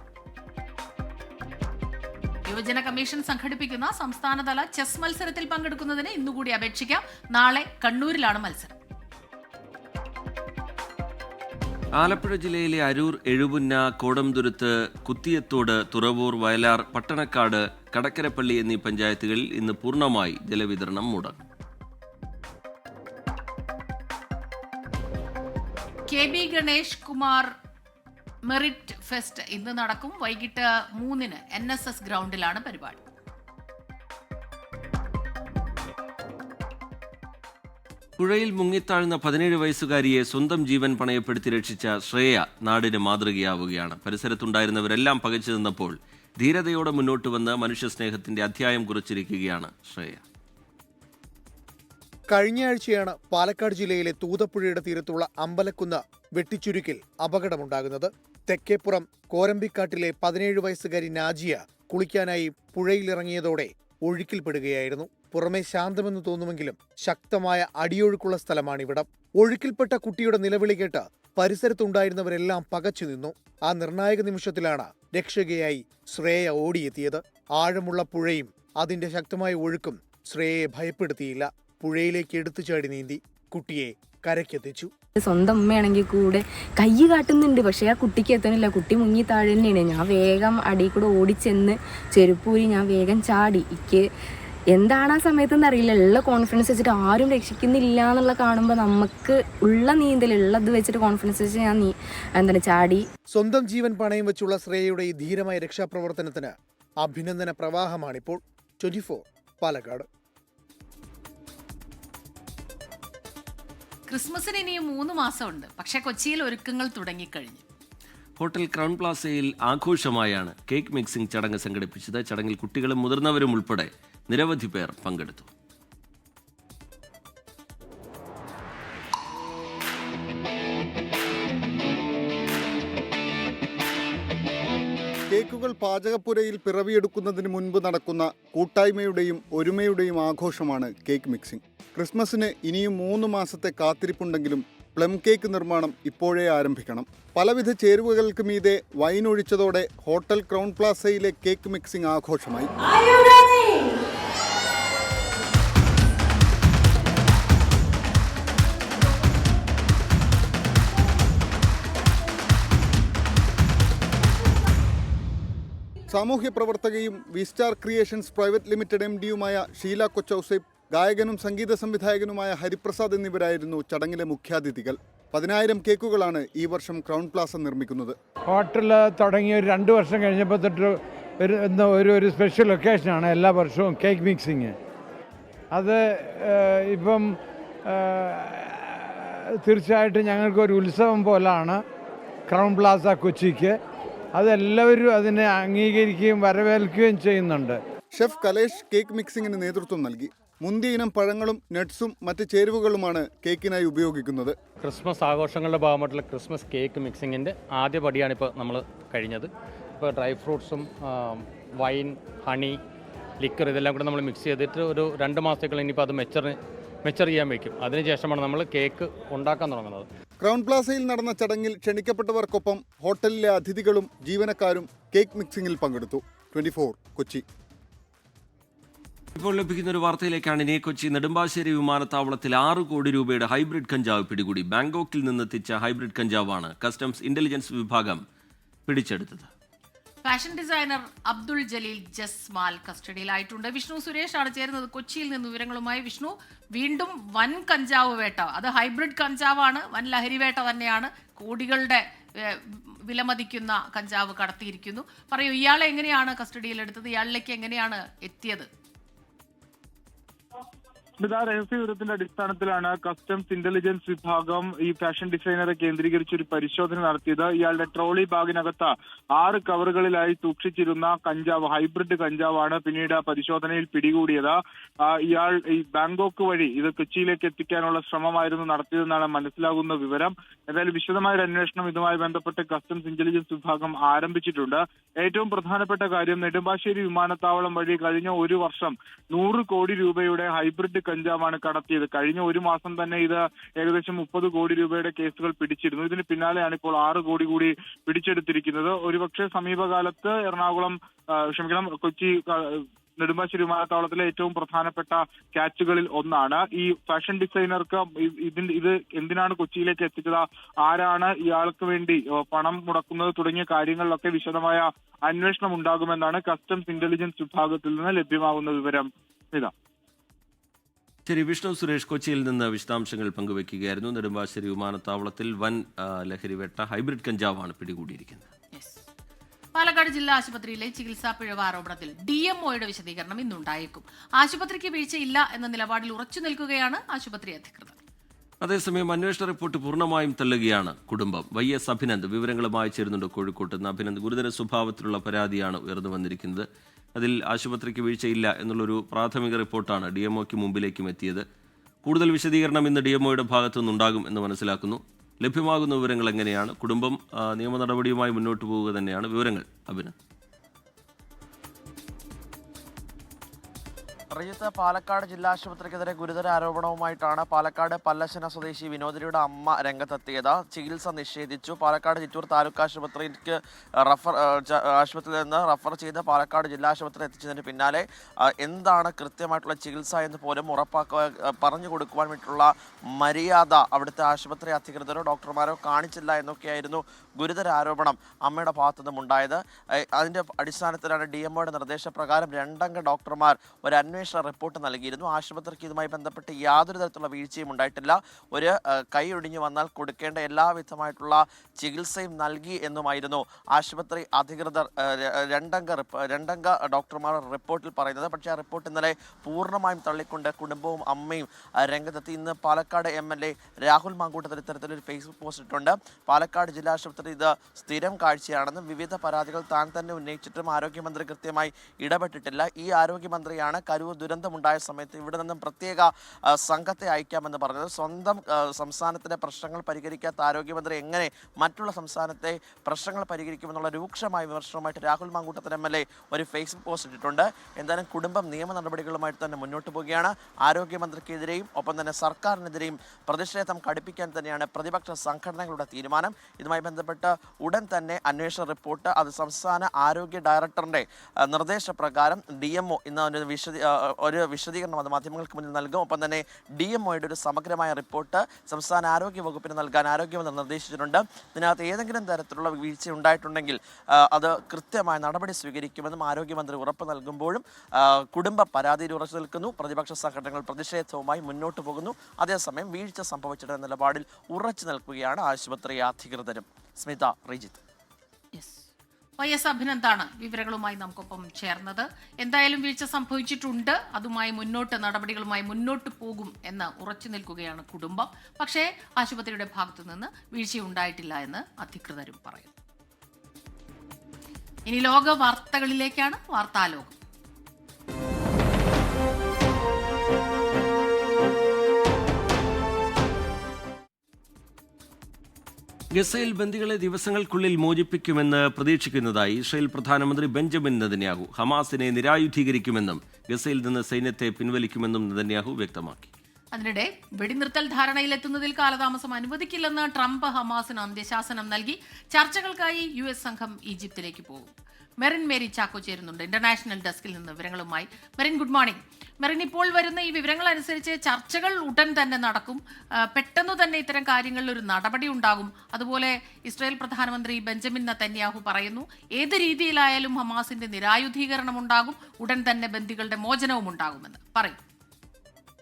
യുവജന കമ്മീഷൻ സംഘടിപ്പിക്കുന്ന സംസ്ഥാനതല ചെസ് മത്സരത്തിൽ പങ്കെടുക്കുന്നതിന് ഇന്നുകൂടി അപേക്ഷിക്കാം. നാളെ കണ്ണൂരിലാണ് മത്സരം. ആലപ്പുഴ ജില്ലയിലെ അരൂർ, എഴുപുന്ന, കോടംതുരുത്ത്, കുത്തിയത്തോട്, തുറവൂർ, വയലാർ, പട്ടണക്കാട്, കടക്കരപ്പള്ളി എന്നീ പഞ്ചായത്തുകളിൽ ഇന്ന് പൂർണ്ണമായി ജലവിതരണം മുടങ്ങും. KB Ganesh Kumar merit fest ഇന്ന് നടക്കും. വൈകിട്ട് 3-ന് NSS ഗ്രൗണ്ടിലാണ് പരിപാടി. പുഴയിൽ മുങ്ങിത്താഴ്ന്ന 17 വയസ്സുകാരിയെ സ്വന്തം ജീവൻ പണയപ്പെടുത്തി രക്ഷിച്ച ശ്രേയ നാടിന് മാതൃകയാവുകയാണ്. പരിസരത്തുണ്ടായിരുന്നവരെല്ലാം പകച്ചു നിന്നപ്പോൾ ധീരതയോടെ മുന്നോട്ട് വന്ന് മനുഷ്യസ്നേഹത്തിന്റെ അധ്യായം കുറിച്ചിരിക്കുകയാണ് ശ്രേയ. കഴിഞ്ഞയാഴ്ചയാണ് പാലക്കാട് ജില്ലയിലെ തൂതപ്പുഴയുടെ തീരത്തുള്ള അമ്പലക്കുന്ന് വെട്ടിച്ചുരുക്കിൽ അപകടമുണ്ടാകുന്നത്. തെക്കേപ്പുറം കോരമ്പിക്കാട്ടിലെ 17 വയസ്സുകാരി നാജിയ കുളിക്കാനായി പുഴയിലിറങ്ങിയതോടെ ഒഴുക്കിൽപ്പെടുകയായിരുന്നു. പുറമെ ശാന്തമെന്ന് തോന്നുമെങ്കിലും ശക്തമായ അടിയൊഴുക്കുള്ള സ്ഥലമാണിവിടം. ഒഴുക്കിൽപ്പെട്ട കുട്ടിയുടെ നിലവിളി കേട്ട് പരിസരത്തുണ്ടായിരുന്നവരെല്ലാം പകച്ചു നിന്നു. ആ നിർണായക നിമിഷത്തിലാണ് രക്ഷകയായി ശ്രേയ ഓടിയെത്തിയത്. ആഴമുള്ള പുഴയും അതിന്റെ ശക്തമായ ഒഴുക്കും ശ്രേയയെ ഭയപ്പെടുത്തിയില്ല. പുഴയിലേക്ക് എടുത്തു ചാടി നീന്തി കുട്ടിയെ കരയ്ക്കെത്തിച്ചു. സ്വന്തം ഉമ്മയാണെങ്കിൽ കൂടെ കൈ കാട്ടുന്നുണ്ട്, പക്ഷെ ആ കുട്ടിക്ക് എത്തണില്ല. കുട്ടി മുങ്ങി താഴെ തന്നെയാണ്. ഞാൻ വേഗം അടിയിൽ കൂടെ ഓടിച്ചെന്ന് ചെരുപ്പൂരി ഞാൻ വേഗം ചാടി. എന്താണ് ആ സമയത്തെന്ന് അറിയില്ല. ഉള്ള കോൺഫിഡൻസ് വെച്ചിട്ട് ആരും രക്ഷിക്കുന്നില്ല എന്നുള്ള കാണുമ്പോൾ നമുക്ക് ഉള്ള ഉള്ളത് വെച്ചിട്ട് കോൺഫിഡൻസ് വെച്ച് ഞാൻ ചാടി. സ്വന്തം ജീവൻ പണയം വെച്ചുള്ള ശ്രേയയുടെ ഈ ധീരമായ രക്ഷാപ്രവർത്തനത്തിന് അഭിനന്ദന പ്രവാഹമാണിപ്പോൾ. 24 പാലക്കാട്. ക്രിസ്മസിന് ഇനിയും 3 മാസമുണ്ട്. പക്ഷേ കൊച്ചിയിൽ ഒരുക്കങ്ങൾ തുടങ്ങിക്കഴിഞ്ഞു. ഹോട്ടൽ ക്രൗൺ പ്ലാസയിൽ ആഘോഷമായാണ് കേക്ക് മിക്സിംഗ് ചടങ്ങ് സംഘടിപ്പിച്ചത്. ചടങ്ങിൽ കുട്ടികളും മുതിർന്നവരും ഉൾപ്പെടെ നിരവധി പേർ പങ്കെടുത്തു. കേക്കുകൾ പാചകപ്പുരയിൽ പിറവിയെടുക്കുന്നതിന് മുൻപ് നടക്കുന്ന കൂട്ടായ്മയുടെയും ഒരുമയുടെയും ആഘോഷമാണ് കേക്ക് മിക്സിംഗ്. ക്രിസ്മസിന് ഇനിയും 3 മാസത്തെ കാത്തിരിപ്പുണ്ടെങ്കിലും പ്ലം കേക്ക് നിർമ്മാണം ഇപ്പോഴേ ആരംഭിക്കണം. പലവിധ ചേരുവകൾക്ക് മീതെ വൈൻ ഒഴിച്ചതോടെ ഹോട്ടൽ ക്രൗൺ പ്ലാസയിലെ കേക്ക് മിക്സിംഗ് ആഘോഷമായി. സാമൂഹ്യ പ്രവർത്തകയും വിസ്റ്റാർ ക്രിയേഷൻസ് പ്രൈവറ്റ് ലിമിറ്റഡ് MD-യുമായ ഷീല കൊച്ചൌസേപ്പ്, ഗായകനും സംഗീത സംവിധായകനുമായ ഹരിപ്രസാദ് എന്നിവരായിരുന്നു ചടങ്ങിലെ മുഖ്യാതിഥികൾ. 10,000 കേക്കുകളാണ് ഈ വർഷം ക്രൗൺ പ്ലാസ നിർമ്മിക്കുന്നത്. ഹോട്ടൽ തുടങ്ങി ഒരു 2 വർഷം കഴിഞ്ഞപ്പോൾ തൊട്ട് ഒരു സ്പെഷ്യൽ ഒക്കേഷനാണ് എല്ലാ വർഷവും കേക്ക് മിക്സിങ്. അത് ഇപ്പം തീർച്ചയായിട്ടും ഞങ്ങൾക്കൊരു ഉത്സവം പോലാണ് ക്രൗൺ പ്ലാസ കൊച്ചിക്ക്. അതെല്ലാവരും അതിനെ അംഗീകരിക്കുകയും വരവേൽക്കുകയും ചെയ്യുന്നുണ്ട്. ഷെഫ് കലേഷ് കേക്ക് മിക്സിങ്ങിന് നേതൃത്വം നൽകി. മുന്തിയ ഇനം പഴങ്ങളും നട്ട്സും മറ്റ് ചേരുവകളുമാണ് കേക്കിനായി ഉപയോഗിക്കുന്നത്. ക്രിസ്മസ് ആഘോഷങ്ങളുടെ ഭാഗമായിട്ടുള്ള ക്രിസ്മസ് കേക്ക് മിക്സിങ്ങിൻ്റെ ആദ്യ പടിയാണിപ്പോൾ നമ്മൾ കഴിഞ്ഞത്. ഇപ്പോൾ ഡ്രൈ ഫ്രൂട്ട്സും വൈൻ, ഹണി, ലിക്കർ ഇതെല്ലാം കൂടെ നമ്മൾ മിക്സ് ചെയ്തിട്ട് ഒരു 2 മാസത്തേക്കുള്ള ഇനിയിപ്പോൾ അത് മെച്ചർ ചെയ്യാൻ വയ്ക്കും. അതിനുശേഷമാണ് നമ്മൾ കേക്ക് ഉണ്ടാക്കാൻ തുടങ്ങുന്നത്. ക്രൗൺ പ്ലാസയിൽ നടന്ന ചടങ്ങിൽ ക്ഷണിക്കപ്പെട്ടവർക്കൊപ്പം ഹോട്ടലിലെ അതിഥികളും ജീവനക്കാരും കേക്ക് മിക്സിംഗിൽ പങ്കെടുത്തു. 24 കൊച്ചി. ഇപ്പോൾ ലഭിക്കുന്ന ഒരു വാർത്തയിലേക്കാണ്. ഇനി കൊച്ചി നെടുമ്പാശ്ശേരി വിമാനത്താവളത്തിൽ 6 കോടി രൂപയുടെ ഹൈബ്രിഡ് കഞ്ചാവ് പിടികൂടി. ബാങ്കോക്കിൽ നിന്നെത്തിച്ച ഹൈബ്രിഡ് കഞ്ചാവാണ് കസ്റ്റംസ് ഇന്റലിജൻസ് വിഭാഗം പിടിച്ചെടുത്തത്. ഫാഷൻ ഡിസൈനർ അബ്ദുൾ ജലീൽ ജസ്മാൽ കസ്റ്റഡിയിലായിട്ടുണ്ട്. വിഷ്ണു സുരേഷ് ആണ് ചേരുന്നത് കൊച്ചിയിൽ നിന്ന് വിവരങ്ങളുമായി. വിഷ്ണു, വീണ്ടും വൻ കഞ്ചാവ് വേട്ട. അത് ഹൈബ്രിഡ് കഞ്ചാവാണ്, വൻ ലഹരി വേട്ട തന്നെയാണ്. കോടികളുടെ വിലമതിക്കുന്ന കഞ്ചാവ് കടത്തിയിരിക്കുന്നു. പറയൂ, ഇയാളെ എങ്ങനെയാണ് കസ്റ്റഡിയിലെടുത്തത്? ഇയാളിലേക്ക് എങ്ങനെയാണ് എത്തിയത്? രഹസ്യവിവരത്തിന്റെ അടിസ്ഥാനത്തിലാണ് കസ്റ്റംസ് ഇന്റലിജൻസ് വിഭാഗം ഈ ഫാഷൻ ഡിസൈനറെ കേന്ദ്രീകരിച്ച് ഒരു പരിശോധന നടത്തിയത്. ഇയാളുടെ ട്രോളി ബാഗിനകത്ത് 6 കവറുകളിലായി സൂക്ഷിച്ചിരുന്ന കഞ്ചാവ് ഹൈബ്രിഡ് കഞ്ചാവാണ് പിന്നീട് പരിശോധനയിൽ പിടികൂടിയത്. ഇയാൾ ഈ ബാങ്കോക്ക് വഴി ഇത് കൊച്ചിയിലേക്ക് എത്തിക്കാനുള്ള ശ്രമമായിരുന്നു നടത്തിയതെന്നാണ് മനസ്സിലാകുന്ന വിവരം. എന്തായാലും വിശദമായ ഒരു അന്വേഷണം ഇതുമായി ബന്ധപ്പെട്ട് കസ്റ്റംസ് ഇന്റലിജൻസ് വിഭാഗം ആരംഭിച്ചിട്ടുണ്ട്. ഏറ്റവും പ്രധാനപ്പെട്ട കാര്യം, നെടുമ്പാശ്ശേരി വിമാനത്താവളം വഴി കഴിഞ്ഞ 1 വർഷം 100 കോടി രൂപയുടെ ഹൈബ്രിഡ് കഞ്ചാവാണ് കടത്തിയത്. കഴിഞ്ഞ 1 മാസം തന്നെ ഇത് ഏകദേശം 30 കോടി രൂപയുടെ കേസുകൾ പിടിച്ചിരുന്നു. ഇതിന് പിന്നാലെയാണ് ഇപ്പോൾ 6 കോടി കൂടി പിടിച്ചെടുത്തിരിക്കുന്നത്. ഒരുപക്ഷെ സമീപകാലത്ത് കൊച്ചി നെടുമ്പാശ്ശേരി വിമാനത്താവളത്തിലെ ഏറ്റവും പ്രധാനപ്പെട്ട ക്യാച്ചുകളിൽ ഒന്നാണ്. ഈ ഫാഷൻ ഡിസൈനർക്ക് ഇത് എന്തിനാണ് കൊച്ചിയിലേക്ക് എത്തിച്ചത്, ആരാണ് ഇയാൾക്ക് വേണ്ടി പണം മുടക്കുന്നത് തുടങ്ങിയ കാര്യങ്ങളിലൊക്കെ വിശദമായ അന്വേഷണം ഉണ്ടാകുമെന്നാണ് കസ്റ്റംസ് ഇന്റലിജൻസ് വിഭാഗത്തിൽ നിന്ന് ലഭ്യമാകുന്ന വിവരം. ശരി, വിഷ്ണു സുരേഷ് കൊച്ചിയിൽ നിന്ന് വിശദാംശങ്ങൾ പങ്കുവയ്ക്കുകയായിരുന്നു. നെടുമ്പാശ്ശേരി വിമാനത്താവളത്തിൽ വൻ ലഹരിവേട്ട ഹൈബ്രിഡ് കഞ്ചാവാണ് പിടികൂടിയിരിക്കുന്നത്. പാലക്കാട് ജില്ലാ ആശുപത്രിയിലെ ചികിത്സാ പിഴവ് ആരോപണത്തിൽ DMOയുടെ വിശദീകരണം ഇന്നുണ്ടായേക്കും. ആശുപത്രിക്ക് വീഴ്ചയില്ല എന്ന നിലപാടിൽ ഉറച്ചു നിൽക്കുകയാണ് ആശുപത്രി അധികൃതർ. അതേസമയം അന്വേഷണ റിപ്പോർട്ട് പൂർണ്ണമായും തള്ളുകയാണ് കുടുംബം. YS അഭിനന്ദ് വിവരങ്ങളുമായി ചേരുന്നുണ്ട് കോഴിക്കോട്ട് നിന്ന്. അഭിനന്ദ്, ഗുരുതര സ്വഭാവത്തിലുള്ള പരാതിയാണ് ഉയർന്നു വന്നിരിക്കുന്നത്. അതിൽ ആശുപത്രിക്ക് വീഴ്ചയില്ല എന്നുള്ളൊരു പ്രാഥമിക റിപ്പോർട്ടാണ് DMOയ്ക്ക് മുമ്പിലേക്കും എത്തിയത്. കൂടുതൽ വിശദീകരണം ഇന്ന് DMOയുടെ ഭാഗത്തു നിന്നുണ്ടാകും എന്ന് മനസ്സിലാക്കുന്നു. ലഭ്യമാകുന്ന വിവരങ്ങൾ എങ്ങനെയാണ്? കുടുംബം നിയമ നടപടിയുമായി മുന്നോട്ട് പോവുക തന്നെയാണ്. വിവരങ്ങൾ അഭിനന്ദ്. റിജിത്ത്, പാലക്കാട് ജില്ലാ ആശുപത്രിക്കെതിരെ ഗുരുതര ആരോപണവുമായിട്ടാണ് പാലക്കാട് പല്ലശ്ശന സ്വദേശി വിനോദിനിയുടെ അമ്മ രംഗത്തെത്തിയത്. ചികിത്സ നിഷേധിച്ചു. പാലക്കാട് ചിറ്റൂർ താലൂക്ക് ആശുപത്രിക്ക് ആശുപത്രിയിൽ നിന്ന് റഫർ ചെയ്ത് പാലക്കാട് ജില്ലാ ആശുപത്രി എത്തിച്ചതിന് പിന്നാലെ എന്താണ് കൃത്യമായിട്ടുള്ള ചികിത്സ എന്ന് പോലും പറഞ്ഞു കൊടുക്കുവാൻ വേണ്ടിയിട്ടുള്ള മര്യാദ അവിടുത്തെ ആശുപത്രി അധികൃതരോ ഡോക്ടർമാരോ കാണിച്ചില്ല എന്നൊക്കെയായിരുന്നു ഗുരുതര ആരോപണം അമ്മയുടെ ഭാഗത്തു നിന്നും ഉണ്ടായത്. അതിൻ്റെ അടിസ്ഥാനത്തിലാണ് DMOയുടെ നിർദ്ദേശപ്രകാരം 2 അംഗ ഡോക്ടർമാർ ഒരു അന്വേഷണം അന്വേഷണ റിപ്പോർട്ട് നൽകിയിരുന്നു. ആശുപത്രിക്ക് ഇതുമായി ബന്ധപ്പെട്ട് യാതൊരു തരത്തിലുള്ള വീഴ്ചയും ഉണ്ടായിട്ടില്ല. ഒരു കൈ ഒടിഞ്ഞു വന്നാൽ കൊടുക്കേണ്ട എല്ലാവിധമായിട്ടുള്ള ചികിത്സയും നൽകി എന്നുമായിരുന്നു ആശുപത്രി അധികൃതർ രണ്ടംഗ ഡോക്ടർമാരുടെ റിപ്പോർട്ടിൽ പറയുന്നത്. പക്ഷേ ആ റിപ്പോർട്ട് ഇന്നലെ പൂർണ്ണമായും തള്ളിക്കൊണ്ട് കുടുംബവും അമ്മയും രംഗത്തെത്തി. ഇന്ന് പാലക്കാട് MLA രാഹുൽ മാങ്കൂട്ടത്തിൽ ഇത്തരത്തിലൊരു ഫേസ്ബുക്ക് പോസ്റ്റ് ഇട്ടുണ്ട്. പാലക്കാട് ജില്ലാ ആശുപത്രി ഇത് സ്ഥിരം കാഴ്ചയാണെന്നും വിവിധ പരാതികൾ താൻ തന്നെ ഉന്നയിച്ചിട്ടും ആരോഗ്യമന്ത്രി കൃത്യമായി ഇടപെട്ടിട്ടില്ല. ഈ ആരോഗ്യമന്ത്രിയാണ് കരൂർ ദുരന്തമുണ്ടായ സമയത്ത് ഇവിടെ നിന്നും പ്രത്യേക സംഘത്തെ അയക്കാമെന്ന് പറഞ്ഞത്. സ്വന്തം സംസ്ഥാനത്തിൻ്റെ പ്രശ്നങ്ങൾ പരിഹരിക്കാത്ത ആരോഗ്യമന്ത്രി എങ്ങനെ മറ്റുള്ള സംസ്ഥാനത്തെ പ്രശ്നങ്ങൾ പരിഹരിക്കുമെന്നുള്ള രൂക്ഷമായ വിമർശനവുമായിട്ട് രാഹുൽ മാങ്കൂട്ടത്തിൽ MLA ഒരു ഫേസ്ബുക്ക് പോസ്റ്റ് ഇട്ടിട്ടുണ്ട്. എന്തായാലും കുടുംബം നിയമ നടപടികളുമായിട്ട് തന്നെ മുന്നോട്ട് പോവുകയാണ്. ആരോഗ്യമന്ത്രിക്കെതിരെയും ഒപ്പം തന്നെ സർക്കാരിനെതിരെയും പ്രതിഷേധം കടുപ്പിക്കാൻ തന്നെയാണ് പ്രതിപക്ഷ സംഘടനകളുടെ തീരുമാനം. ഇതുമായി ബന്ധപ്പെട്ട് ഉടൻ തന്നെ അന്വേഷണ റിപ്പോർട്ട് അത് സംസ്ഥാന ആരോഗ്യ ഡയറക്ടറിന്റെ നിർദ്ദേശപ്രകാരം DMO ഇന്ന് ഒരു വിശദീകരണം അത് മാധ്യമങ്ങൾക്ക് മുന്നിൽ നൽകും. ഒപ്പം തന്നെ DMOയുടെ ഒരു സമഗ്രമായ റിപ്പോർട്ട് സംസ്ഥാന ആരോഗ്യ വകുപ്പിന് നൽകാൻ ആരോഗ്യമന്ത്രി നിർദ്ദേശിച്ചിട്ടുണ്ട്. ഇതിനകത്ത് ഏതെങ്കിലും തരത്തിലുള്ള വീഴ്ച ഉണ്ടായിട്ടുണ്ടെങ്കിൽ അത് കൃത്യമായ നടപടി സ്വീകരിക്കുമെന്നും ആരോഗ്യമന്ത്രി ഉറപ്പ് നൽകുമ്പോഴും കുടുംബ പരാതിയിൽ ഉറച്ചു നിൽക്കുന്നു. പ്രതിപക്ഷ സംഘടനകൾ പ്രതിഷേധവുമായി മുന്നോട്ട് പോകുന്നു. അതേസമയം വീഴ്ച സംഭവിച്ചിട്ടുള്ള നിലപാടിൽ ഉറച്ചു നിൽക്കുകയാണ് ആശുപത്രി അധികൃതരും. സ്മിത, റിജിത്ത്. YS അഭിനന്ദാണ് വിവരങ്ങളുമായി നമുക്കൊപ്പം ചേർന്നത്. എന്തായാലും വീഴ്ച സംഭവിച്ചിട്ടുണ്ട്, അതുമായി നടപടികളുമായി മുന്നോട്ട് പോകും എന്ന് ഉറച്ചു നിൽക്കുകയാണ് കുടുംബം. പക്ഷേ ആശുപത്രിയുടെ ഭാഗത്തു നിന്ന് വീഴ്ചയുണ്ടായിട്ടില്ല എന്ന് അധികൃതരും പറയുന്നു. ഇനി ലോക വാർത്തകളിലേക്കാണ്. വാർത്താലോകം. ഗസയിൽ ബന്ദികളെ ദിവസങ്ങൾക്കുള്ളിൽ മോചിപ്പിക്കുമെന്ന് പ്രതീക്ഷിക്കുന്നതായി ഇസ്രായേൽ പ്രധാനമന്ത്രി ബെഞ്ചമിൻ നെതന്യാഹു. ഹമാസിനെ നിരായുധീകരിക്കുമെന്നും ഗസയിൽ നിന്ന് സൈന്യത്തെ പിൻവലിക്കുമെന്നും നെതന്യാഹു വ്യക്തമാക്കി. അതിനിടെ വെടിനിർത്തൽ ധാരണയിലെത്തുന്നതിൽ കാലതാമസം അനുവദിക്കില്ലെന്ന് ട്രംപ് ഹമാസിന് അന്ത്യശാസനം നൽകി. ചർച്ചകൾക്കായി US സംഘം ഈജിപ്തിലേക്ക് പോകും. മെറിൻ മേരി ചാക്കോ ചേരുന്നുണ്ട് ഇന്റർനാഷണൽ ഡെസ്കിൽ നിന്ന് വിവരങ്ങളുമായി. Merin, good morning. മെറിൻ, ഇപ്പോൾ വരുന്ന ഈ വിവരങ്ങൾ അനുസരിച്ച് ചർച്ചകൾ ഉടൻ തന്നെ നടക്കും. പെട്ടെന്ന് തന്നെ ഇത്തരം കാര്യങ്ങളിൽ ഒരു നടപടി ഉണ്ടാകും. അതുപോലെ ഇസ്രായേൽ പ്രധാനമന്ത്രി ബെഞ്ചമിൻ നെതന്യാഹു പറയുന്നു, ഏത് രീതിയിലായാലും ഹമാസിന്റെ നിരായുധീകരണം ഉണ്ടാകും, ഉടൻ തന്നെ ബന്ദികളുടെ മോചനവും ഉണ്ടാകുമെന്ന് പറയും.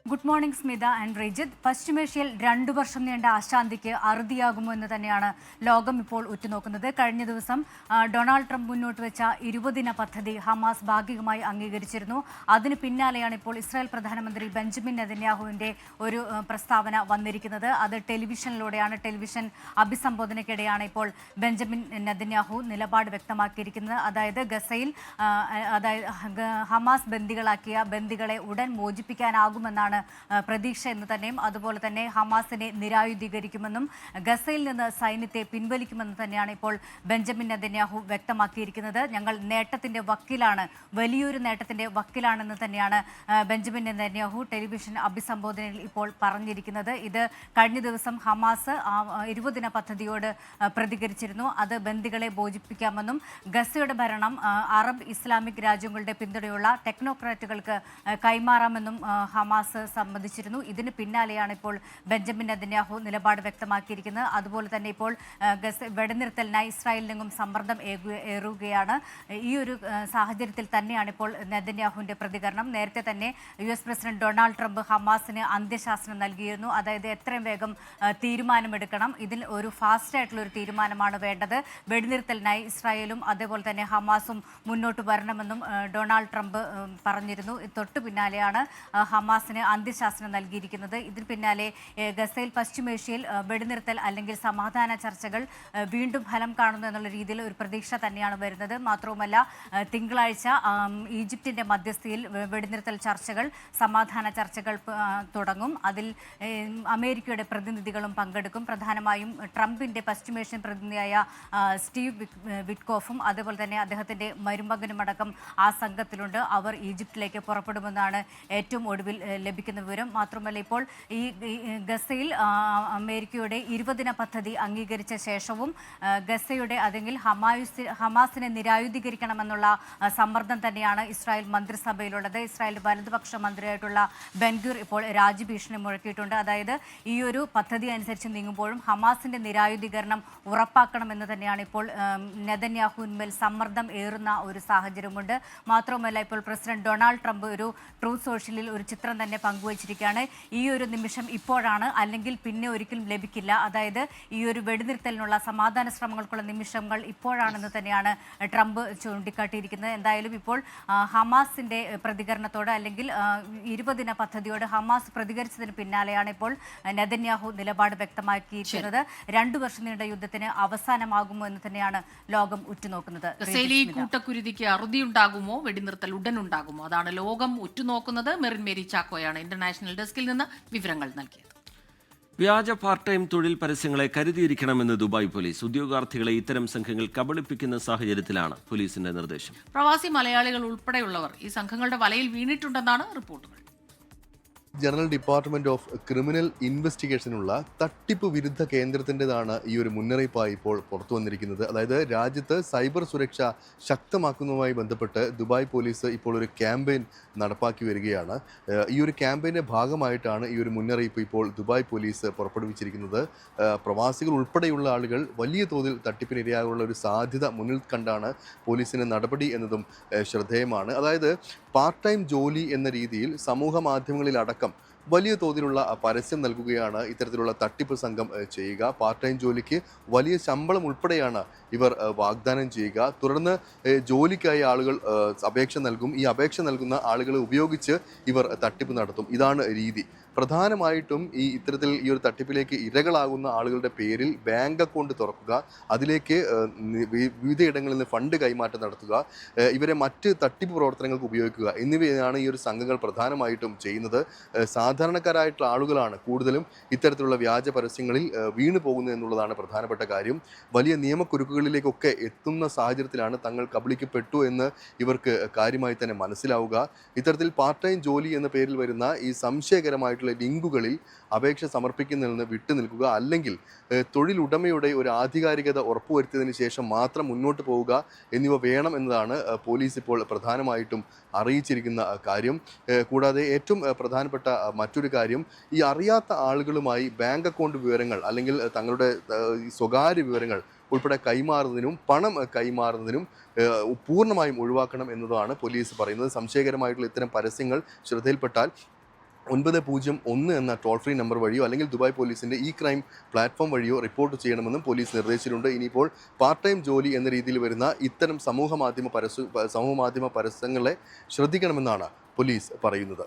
Good morning Smitha and Rijith. പശ്ചിമേഷ്യയിൽ 2 വർഷം നീണ്ട അശാന്തിക്ക് അറുതിയാകുമോ എന്ന് തന്നെയാണ് ലോകം ഇപ്പോൾ ഉറ്റുനോക്കുന്നത്. കഴിഞ്ഞ ദിവസം ഡൊണാൾഡ് ട്രംപ് മുന്നോട്ട് വെച്ച 20 ദിന പദ്ധതി ഹമാസ് ഭാഗികമായി അംഗീകരിച്ചിരുന്നു. അതിന് പിന്നാലെയാണ് ഇപ്പോൾ ഇസ്രായേൽ പ്രധാനമന്ത്രി ബെഞ്ചമിൻ നെതന്യാഹുവിൻ്റെ ഒരു പ്രസ്താവന വന്നിരിക്കുന്നത്. അത് ടെലിവിഷനിലൂടെയാണ്. ടെലിവിഷൻ അഭിസംബോധനയ്ക്കിടെയാണ് ഇപ്പോൾ ബെഞ്ചമിൻ നെതന്യാഹു നിലപാട് വ്യക്തമാക്കിയിരിക്കുന്നത്. അതായത് ഗസയിൽ ഹമാസ് ബന്ദികളെ ഉടൻ മോചിപ്പിക്കാനാകുമെന്നാണ് പ്രതീക്ഷ എന്ന് തന്നെയും അതുപോലെ തന്നെ ഹമാസിനെ നിരായുധീകരിക്കുമെന്നും ഗസയിൽ നിന്ന് സൈന്യത്തെ പിൻവലിക്കുമെന്ന് തന്നെയാണ് ഇപ്പോൾ ബെഞ്ചമിൻ നെതന്യാഹു വ്യക്തമാക്കിയിരിക്കുന്നത്. ഞങ്ങൾ നേട്ടത്തിന്റെ വക്കിലാണ്, വലിയൊരു നേട്ടത്തിന്റെ വക്കിലാണെന്ന് തന്നെയാണ് ബെഞ്ചമിൻ നെതന്യാഹു ടെലിവിഷൻ അഭിസംബോധനയിൽ ഇപ്പോൾ പറഞ്ഞിരിക്കുന്നത്. ഇത് കഴിഞ്ഞ ദിവസം ഹമാസ് 20 ദിന പദ്ധതിയോട് പ്രതികരിച്ചിരുന്നു. അത് ബന്ദികളെ മോചിപ്പിക്കാമെന്നും ഗസയുടെ ഭരണം അറബ് ഇസ്ലാമിക് രാജ്യങ്ങളുടെ പിന്തുണയുള്ള ടെക്നോക്രാറ്റുകൾക്ക് കൈമാറാമെന്നും ഹമാസ് സമ്മതിച്ചിരുന്നു. ഇതിന് പിന്നാലെയാണ് ഇപ്പോൾ ബെഞ്ചമിൻ നെതന്യാഹു നിലപാട് വ്യക്തമാക്കിയിരിക്കുന്നത്. അതുപോലെ തന്നെ ഇപ്പോൾ വെടിനിർത്തലിനായി ഇസ്രായേലിനെങ്ങും സമ്മർദ്ദം ഏറുകയാണ്. ഈ ഒരു സാഹചര്യത്തിൽ തന്നെയാണ് ഇപ്പോൾ നെതന്യാഹുവിൻ്റെ പ്രതികരണം. നേരത്തെ തന്നെ US പ്രസിഡന്റ് ഡൊണാൾഡ് ട്രംപ് ഹമാസിന് അന്ത്യശാസനം നൽകിയിരുന്നു. അതായത് എത്രയും വേഗം തീരുമാനമെടുക്കണം, ഇതിൽ ഒരു ഫാസ്റ്റ് ആയിട്ടുള്ള ഒരു തീരുമാനമാണ് വേണ്ടത്. വെടിനിർത്തലിനായി ഇസ്രായേലും അതേപോലെ തന്നെ ഹമാസും മുന്നോട്ട് വരണമെന്നും ഡൊണാൾഡ് ട്രംപ് പറഞ്ഞിരുന്നു. തൊട്ടു പിന്നാലെയാണ് ഹമാസിന് അന്ത്യശാസനം നൽകിയിരിക്കുന്നത്. ഇതിന് പിന്നാലെ ഗസയിൽ പശ്ചിമേഷ്യയിൽ വെടിനിർത്തൽ അല്ലെങ്കിൽ സമാധാന ചർച്ചകൾ വീണ്ടും ഫലം കാണുന്നു എന്നുള്ള രീതിയിൽ ഒരു പ്രതീക്ഷ തന്നെയാണ് വരുന്നത്. മാത്രവുമല്ല തിങ്കളാഴ്ച ഈജിപ്തിൻ്റെ മധ്യസ്ഥയിൽ വെടിനിർത്തൽ ചർച്ചകൾ, സമാധാന ചർച്ചകൾ തുടങ്ങും. അതിൽ അമേരിക്കയുടെ പ്രതിനിധികളും പങ്കെടുക്കും. പ്രധാനമായും ട്രംപിൻ്റെ പശ്ചിമേഷ്യൻ പ്രതിനിധിയായ സ്റ്റീവ് വിറ്റ്കോഫും അതേപോലെ തന്നെ അദ്ദേഹത്തിൻ്റെ മരുമകനുമടക്കം ആ സംഘത്തിലുണ്ട്. അവർ ഈജിപ്തിലേക്ക് പുറപ്പെടുമെന്നാണ് ഏറ്റവും ഒടുവിൽ ലഭിക്കുന്ന വിവരം. മാത്രമല്ല ഇപ്പോൾ ഈ ഗസയിൽ അമേരിക്കയുടെ 20 ദിന പദ്ധതി അംഗീകരിച്ച ശേഷവും ഗസയുടെ അല്ലെങ്കിൽ ഹമാസിനെ നിരായുധീകരിക്കണമെന്നുള്ള സമ്മർദ്ദം തന്നെയാണ് ഇസ്രായേൽ മന്ത്രിസഭയിലുള്ളത്. ഇസ്രായേൽ വലതുപക്ഷ മന്ത്രിയായിട്ടുള്ള ബെൻഗൂർ ഇപ്പോൾ രാജ്യഭീഷണി മുഴക്കിയിട്ടുണ്ട്. അതായത് ഈ ഒരു പദ്ധതി അനുസരിച്ച് നീങ്ങുമ്പോഴും ഹമാസിന്റെ നിരായുധീകരണം ഉറപ്പാക്കണമെന്ന് തന്നെയാണ് ഇപ്പോൾ നെതന്യാഹുവിന്മേൽ സമ്മർദ്ദം ഏറുന്ന ഒരു സാഹചര്യമുണ്ട്. മാത്രമല്ല ഇപ്പോൾ പ്രസിഡന്റ് ഡൊണാൾഡ് ട്രംപ് ഒരു ട്രൂത്ത് സോഷ്യലിൽ ഒരു ചിത്രം തന്നെ പങ്കുവച്ചിരിക്കുകയാണ്. ഈ ഒരു നിമിഷം ഇപ്പോഴാണ്, അല്ലെങ്കിൽ പിന്നെ ഒരിക്കലും ലഭിക്കില്ല. അതായത് ഈ ഒരു വെടിനിർത്തലിനുള്ള സമാധാന ശ്രമങ്ങൾക്കുള്ള നിമിഷങ്ങൾ ഇപ്പോഴാണെന്ന് തന്നെയാണ് ട്രംപ് ചൂണ്ടിക്കാട്ടിയിരിക്കുന്നത്. എന്തായാലും ഇപ്പോൾ ഹമാസിന്റെ പ്രതികരണത്തോട് അല്ലെങ്കിൽ 20 ദിന പദ്ധതിയോട് ഹമാസ് പ്രതികരിച്ചതിന് പിന്നാലെയാണ് ഇപ്പോൾ നെതന്യാഹു നിലപാട് വ്യക്തമാക്കിയിരിക്കുന്നത്. 2 വർഷം നീണ്ട യുദ്ധത്തിന് അവസാനമാകുമോ എന്ന് തന്നെയാണ് ലോകം ഉറ്റുനോക്കുന്നത്. കൂട്ടക്കുരുതിക്ക് അറുതിയുണ്ടാകുമോ, വെടിനിർത്തൽ ഉടൻ ഉണ്ടാകുമോ, അതാണ് ലോകം ഉറ്റുനോക്കുന്നത്. മെറിൻ മേരി ചാക്കോയാണ് ഇന്റർനാഷണൽ ഡെസ്കിൽ നിന്ന് വിവരങ്ങൾ നൽകിയത്. വ്യാജ പാർട്ട് ടൈം തൊഴിൽ പരസ്യങ്ങളെ കരുതിയിരിക്കണമെന്ന് ദുബായ് പോലീസ്. ഉദ്യോഗാർത്ഥികളെ ഇത്തരം സംഘങ്ങൾ കബളിപ്പിക്കുന്ന സാഹചര്യത്തിലാണ് പോലീസിന്റെ നിർദ്ദേശം. പ്രവാസി മലയാളികൾ ഉൾപ്പെടെയുള്ളവർ ഈ സംഘങ്ങളുടെ വലയിൽ വീണിട്ടുണ്ടെന്നാണ് റിപ്പോർട്ടുകൾ. ജനറൽ ഡിപ്പാർട്ട്മെന്റ് ഓഫ് ക്രിമിനൽ ഇൻവെസ്റ്റിഗേഷനുള്ള തട്ടിപ്പ് വിരുദ്ധ കേന്ദ്രത്തിൻ്റെതാണ് ഈ ഒരു മുന്നറിയിപ്പായി ഇപ്പോൾ പുറത്തു വന്നിരിക്കുന്നത്. അതായത് രാജ്യത്ത് സൈബർ സുരക്ഷ ശക്തമാക്കുന്നതുമായി ബന്ധപ്പെട്ട് ദുബായ് പോലീസ് ഇപ്പോൾ ഒരു ക്യാമ്പയിൻ നടപ്പാക്കി വരികയാണ്. ഈ ഒരു ക്യാമ്പയിൻ്റെ ഭാഗമായിട്ടാണ് ഈ ഒരു മുന്നറിയിപ്പ് ഇപ്പോൾ ദുബായ് പോലീസ് പുറപ്പെടുവിച്ചിരിക്കുന്നത്. പ്രവാസികൾ ഉൾപ്പെടെയുള്ള ആളുകൾ വലിയ തോതിൽ തട്ടിപ്പിനിരയാകുള്ള ഒരു സാധ്യത മുന്നിൽ കണ്ടാണ് പോലീസിൻ്റെ നടപടി എന്നതും ശ്രദ്ധേയമാണ്. അതായത് പാർട്ട് ടൈം ജോലി എന്ന രീതിയിൽ സമൂഹ മാധ്യമങ്ങളിൽ അടക്കം വലിയ തോതിലുള്ള പരസ്യം നൽകുകയാണ് ഇത്തരത്തിലുള്ള തട്ടിപ്പ് സംഘം ചെയ്യുക. പാർട്ട് ടൈം ജോലിക്ക് വലിയ ശമ്പളം ഉൾപ്പെടെയാണ് ഇവർ വാഗ്ദാനം ചെയ്യുക. തുടർന്ന് ജോലിക്കായി ആളുകൾ അപേക്ഷ നൽകും. ഈ അപേക്ഷ നൽകുന്ന ആളുകളെ ഉപയോഗിച്ച് ഇവർ തട്ടിപ്പ് നടത്തും. ഇതാണ് രീതി. പ്രധാനമായിട്ടും ഇത്തരത്തിൽ ഈ ഒരു തട്ടിപ്പിലേക്ക് ഇരകളാകുന്ന ആളുകളുടെ പേരിൽ ബാങ്ക് അക്കൗണ്ട് തുറക്കുക, അതിലേക്ക് വിവിധയിടങ്ങളിൽ നിന്ന് ഫണ്ട് കൈമാറ്റം നടത്തുക, ഇവരെ മറ്റ് തട്ടിപ്പ് പ്രവർത്തനങ്ങൾക്ക് ഉപയോഗിക്കുക എന്നിവയാണ് ഈ ഒരു സംഘങ്ങൾ പ്രധാനമായിട്ടും ചെയ്യുന്നത്. സാധാരണക്കാരായിട്ടുള്ള ആളുകളാണ് കൂടുതലും ഇത്തരത്തിലുള്ള വ്യാജ പരസ്യങ്ങളിൽ വീണു പോകുന്നത് എന്നുള്ളതാണ് പ്രധാനപ്പെട്ട കാര്യം. വലിയ നിയമക്കുരുക്കുകളിലേക്കൊക്കെ എത്തുന്ന സാഹചര്യത്തിലാണ് തങ്ങൾ കബളിക്കപ്പെട്ടു എന്ന് ഇവർക്ക് കാര്യമായി തന്നെ മനസ്സിലാവുക. ഇത്തരത്തിൽ പാർട്ട് ടൈം ജോലി എന്ന പേരിൽ വരുന്ന ഈ സംശയകരമായിട്ടുള്ള ലിങ്കുകളിൽ അപേക്ഷ സമർപ്പിക്കുന്നതിൽ നിന്ന് വിട്ടുനിൽക്കുക, അല്ലെങ്കിൽ തൊഴിലുടമയുടെ ഒരു ആധികാരികത ഉറപ്പുവരുത്തിയതിനു ശേഷം മാത്രം മുന്നോട്ട് പോവുക എന്നിവ വേണം എന്നതാണ് പോലീസ് ഇപ്പോൾ പ്രധാനമായിട്ടും അറിയിച്ചിരിക്കുന്ന കാര്യം. കൂടാതെ ഏറ്റവും പ്രധാനപ്പെട്ട മറ്റൊരു കാര്യം, ഈ അറിയാത്ത ആളുകളുമായി ബാങ്ക് അക്കൗണ്ട് വിവരങ്ങൾ അല്ലെങ്കിൽ തങ്ങളുടെ സ്വകാര്യ വിവരങ്ങൾ ഉൾപ്പെടെ കൈമാറുന്നതിനും പണം കൈമാറുന്നതിനും പൂർണ്ണമായും ഒഴിവാക്കണം എന്നതാണ് പോലീസ് പറയുന്നത്. സംശയകരമായിട്ടുള്ള ഇത്തരം പരസ്യങ്ങൾ ശ്രദ്ധയിൽപ്പെട്ടാൽ 901 എന്ന ടോൾ ഫ്രീ നമ്പർ വഴിയോ അല്ലെങ്കിൽ ദുബായ് പോലീസിൻ്റെ ഈ ക്രൈം പ്ലാറ്റ്ഫോം വഴിയോ റിപ്പോർട്ട് ചെയ്യണമെന്നും പോലീസ് നിർദ്ദേശിച്ചിട്ടുണ്ട്. ഇനിയിപ്പോൾ പാർട്ട് ടൈം ജോലി എന്ന രീതിയിൽ വരുന്ന ഇത്തരം സമൂഹ മാധ്യമ പരസ്യങ്ങളെ ശ്രദ്ധിക്കണമെന്നാണ് പോലീസ് പറയുന്നത്.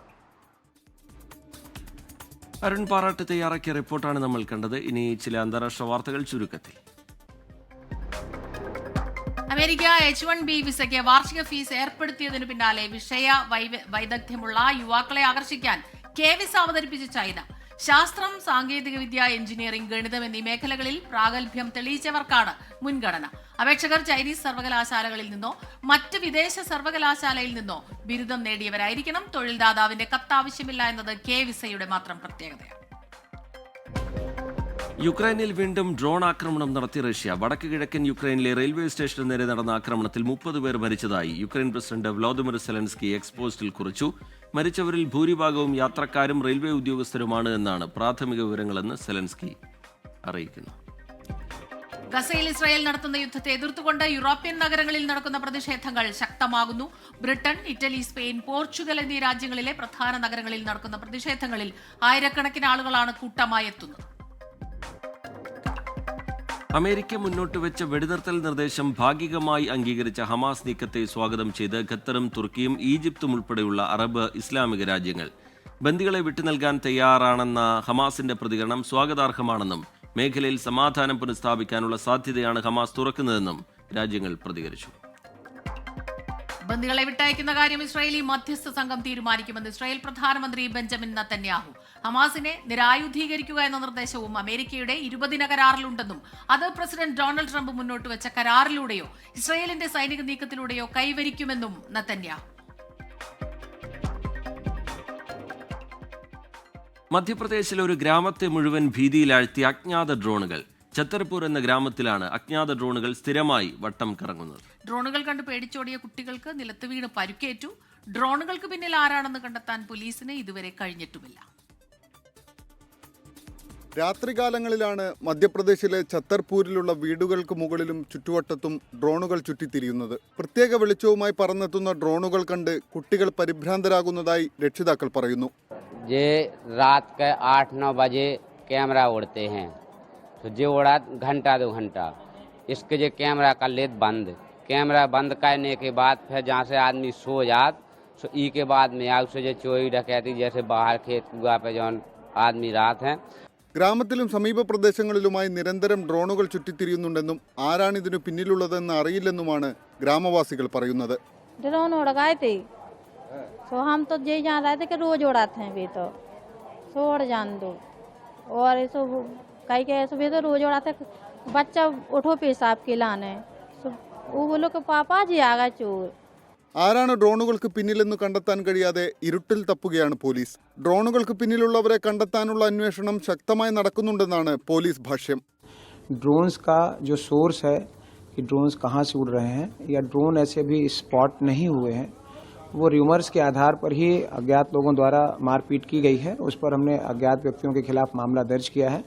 അരുൺ പാറാട്ട് തയ്യാറാക്കിയ റിപ്പോർട്ടാണ് നമ്മൾ കണ്ടത്. ഇനി ചില അന്താരാഷ്ട്ര വാർത്തകൾ ചുരുക്കത്തിൽ. അമേരിക്ക H-1B വിസയ്ക്ക് വാർഷിക ഫീസ് ഏർപ്പെടുത്തിയതിനു പിന്നാലെ വിഷയ വൈദഗ്ധ്യമുള്ള യുവാക്കളെ ആകർഷിക്കാൻ വിസ അവതരിപ്പിച്ച ചൈന. ശാസ്ത്രം, സാങ്കേതികവിദ്യ, എഞ്ചിനീയറിംഗ്, ഗണിതം എന്നീ മേഖലകളിൽ പ്രാഗൽഭ്യം തെളിയിച്ചവർക്കാണ് മുൻഗണന. അപേക്ഷകർ ചൈനീസ് സർവകലാശാലകളിൽ നിന്നോ മറ്റ് വിദേശ സർവകലാശാലയിൽ നിന്നോ ബിരുദം നേടിയവരായിരിക്കണം. തൊഴിൽദാതാവിന്റെ കത്ത് ആവശ്യമില്ല എന്നത് വിസയുടെ മാത്രം പ്രത്യേകതയാണ്. യുക്രൈനിൽ വീണ്ടും ഡ്രോൺ ആക്രമണം നടത്തി റഷ്യ. വടക്ക് കിഴക്കൻ യുക്രൈനിലെ റെയിൽവേ സ്റ്റേഷന് നേരെ നടന്ന ആക്രമണത്തിൽ 30 പേർ മരിച്ചതായി Ukraine president Vladimir Zelensky X പോസ്റ്റിൽ കുറിച്ചു. മരിച്ചവരിൽ ഭൂരിഭാഗവും യാത്രക്കാരും റെയിൽവേ ഉദ്യോഗസ്ഥരുമാണ് എന്നാണ് പ്രാഥമിക വിവരങ്ങളെന്ന് സെലൻസ്കി അറിയിക്കുന്നു. ഗസയിൽ ഇസ്രായേൽ നടത്തുന്ന യുദ്ധത്തെ എതിർത്തുകൊണ്ട് യൂറോപ്യൻ നഗരങ്ങളിൽ നടക്കുന്ന പ്രതിഷേധങ്ങൾ ശക്തമാകുന്നു. ബ്രിട്ടൻ, ഇറ്റലി, സ്പെയിൻ, പോർച്ചുഗൽ എന്നീ രാജ്യങ്ങളിലെ പ്രധാന നഗരങ്ങളിൽ നടക്കുന്ന പ്രതിഷേധങ്ങളിൽ ആയിരക്കണക്കിന് ആളുകളാണ് കൂട്ടമായി എത്തുന്നത്. അമേരിക്ക മുന്നോട്ട് വെച്ച വെടിനിർത്തൽ നിർദ്ദേശം ഭാഗികമായി അംഗീകരിച്ച ഹമാസ് നീക്കത്തെ സ്വാഗതം ചെയ്ത് ഖത്തറും തുർക്കിയും ഈജിപ്തും ഉൾപ്പെടെയുള്ള അറബ് ഇസ്ലാമിക രാജ്യങ്ങൾ. ബന്ദികളെ വിട്ടുനൽകാൻ തയ്യാറാണെന്ന ഹമാസിന്റെ പ്രതികരണം സ്വാഗതാർഹമാണെന്നും മേഖലയിൽ സമാധാനം പുനഃസ്ഥാപിക്കാനുള്ള സാധ്യതയാണ് ഹമാസ് തുറക്കുന്നതെന്നും രാജ്യങ്ങൾ പ്രതികരിച്ചു. ബന്ദികളെ വിട്ടയക്കുന്ന കാര്യം ഇസ്രായേലി മധ്യസ്ഥ സംഘം തീരുമാനിക്കുമെന്ന് ഇസ്രായേൽ പ്രധാനമന്ത്രി ബെഞ്ചമിൻ നെതന്യാഹു. ഹമാസിനെ നിരായുധീകരിക്കുക എന്ന നിർദ്ദേശവും അമേരിക്കയുടെ 20 ദിന കരാറിലുണ്ടെന്നും അത് പ്രസിഡന്റ് ഡൊണാൾഡ് ട്രംപ് മുന്നോട്ട് വെച്ച കരാറിലൂടെയോ ഇസ്രായേലിന്റെ സൈനിക നീക്കത്തിലൂടെയോ കൈവരിക്കുമെന്നും നെതന്യാഹു. മധ്യപ്രദേശിലെ ഒരു ഗ്രാമത്തെ മുഴുവൻ ഭീതിയിലാഴ്ത്തിയ അജ്ഞാത ഡ്രോണുകൾ. ഛത്തർപൂർ എന്ന ഗ്രാമത്തിലാണ് അജ്ഞാത ഡ്രോണുകൾ സ്ഥിരമായി വട്ടം കറങ്ങുന്നത്. ഡ്രോണുകൾ കണ്ട് പേടിച്ചോടിയ കുട്ടികൾക്ക് നിലത്ത് വീണ് പരുക്കേറ്റു. ഡ്രോണുകൾക്ക് പിന്നിൽ ആരാണെന്ന് കണ്ടെത്താൻ പോലീസിന് ഇതുവരെ കഴിഞ്ഞിട്ടുമില്ല. രാത്രികാലങ്ങളിലാണ് മധ്യപ്രദേശിലെ ഛത്തർപൂരിലുള്ള വീടുകൾക്ക് മുകളിലും ചുറ്റുവട്ടത്തും ഡ്രോണുകൾ ചുറ്റിത്തിരിയുന്നത്. പ്രത്യേക വെളിച്ചവുമായി പറന്നെത്തുന്ന ഡ്രോണുകൾ കണ്ട് കുട്ടികൾ പരിഭ്രാന്തരാകുന്നതായി രക്ഷിതാക്കൾ പറയുന്നു. ये रात के 8-9 बजे कैमरा उड़ते हैं, तो जो उड़ा घंटा 2 घंटा, इसके जो कैमरा का लेद बंद, कैमरा बंद करने के बाद फिर जहाँ से आदमी सो जात, सो ई के बाद में आग से जो चोरी डकैती जैसे बाहर खेत कुआ पे जो आदमी रात हैं. ഗ്രാമത്തിലും സമീപ പ്രദേശങ്ങളിലുമായി നിരന്തരം ഡ്രോണുകൾ ചുറ്റിത്തിരിയുന്നുണ്ടെന്നും ആരാണിതിനു പിന്നിലുള്ളതെന്ന് അറിയില്ലെന്നുമാണ് ഗ്രാമവാസികൾ പറയുന്നത്. ड्रोन उड़ गए थे, तो हम तो ये जान रहे थे कि रोज उड़ाते हैं, भी तो छोड़ जान दो, और ऐसे कहीं के ऐसे भी तो रोज उड़ाते. बच्चा उठो पेशाब के लाने, वो बोलो कि पापा जी आ गए चोर. ആരാണ് ഡ്രോണുകൾക്ക് പിന്നിലെന്ന് കണ്ടെത്താൻ കഴിയാതെ ഇരുട്ടിൽ തപ്പുകയാണ് പോലീസ്. ഡ്രോണുകൾക്ക് പിന്നിലുള്ളവരെ കണ്ടെത്താനുള്ള അന്വേഷണം ശക്തമായി നടക്കുന്നുണ്ടെന്നാണ് പോലീസ് ഭാഷ്യം. ड्रोन्स का जो सोर्स है कि ड्रोन्स कहाँ से उड़ रहे हैं या ड्रोन ऐसे भी स्पॉट नहीं हुए हैं, वो र्यूमर्स के आधार पर ही अज्ञात लोगों द्वारा मारपीट की गई है. उस पर हमने अज्ञात व्यक्तियों के खिलाफ मामला दर्ज किया है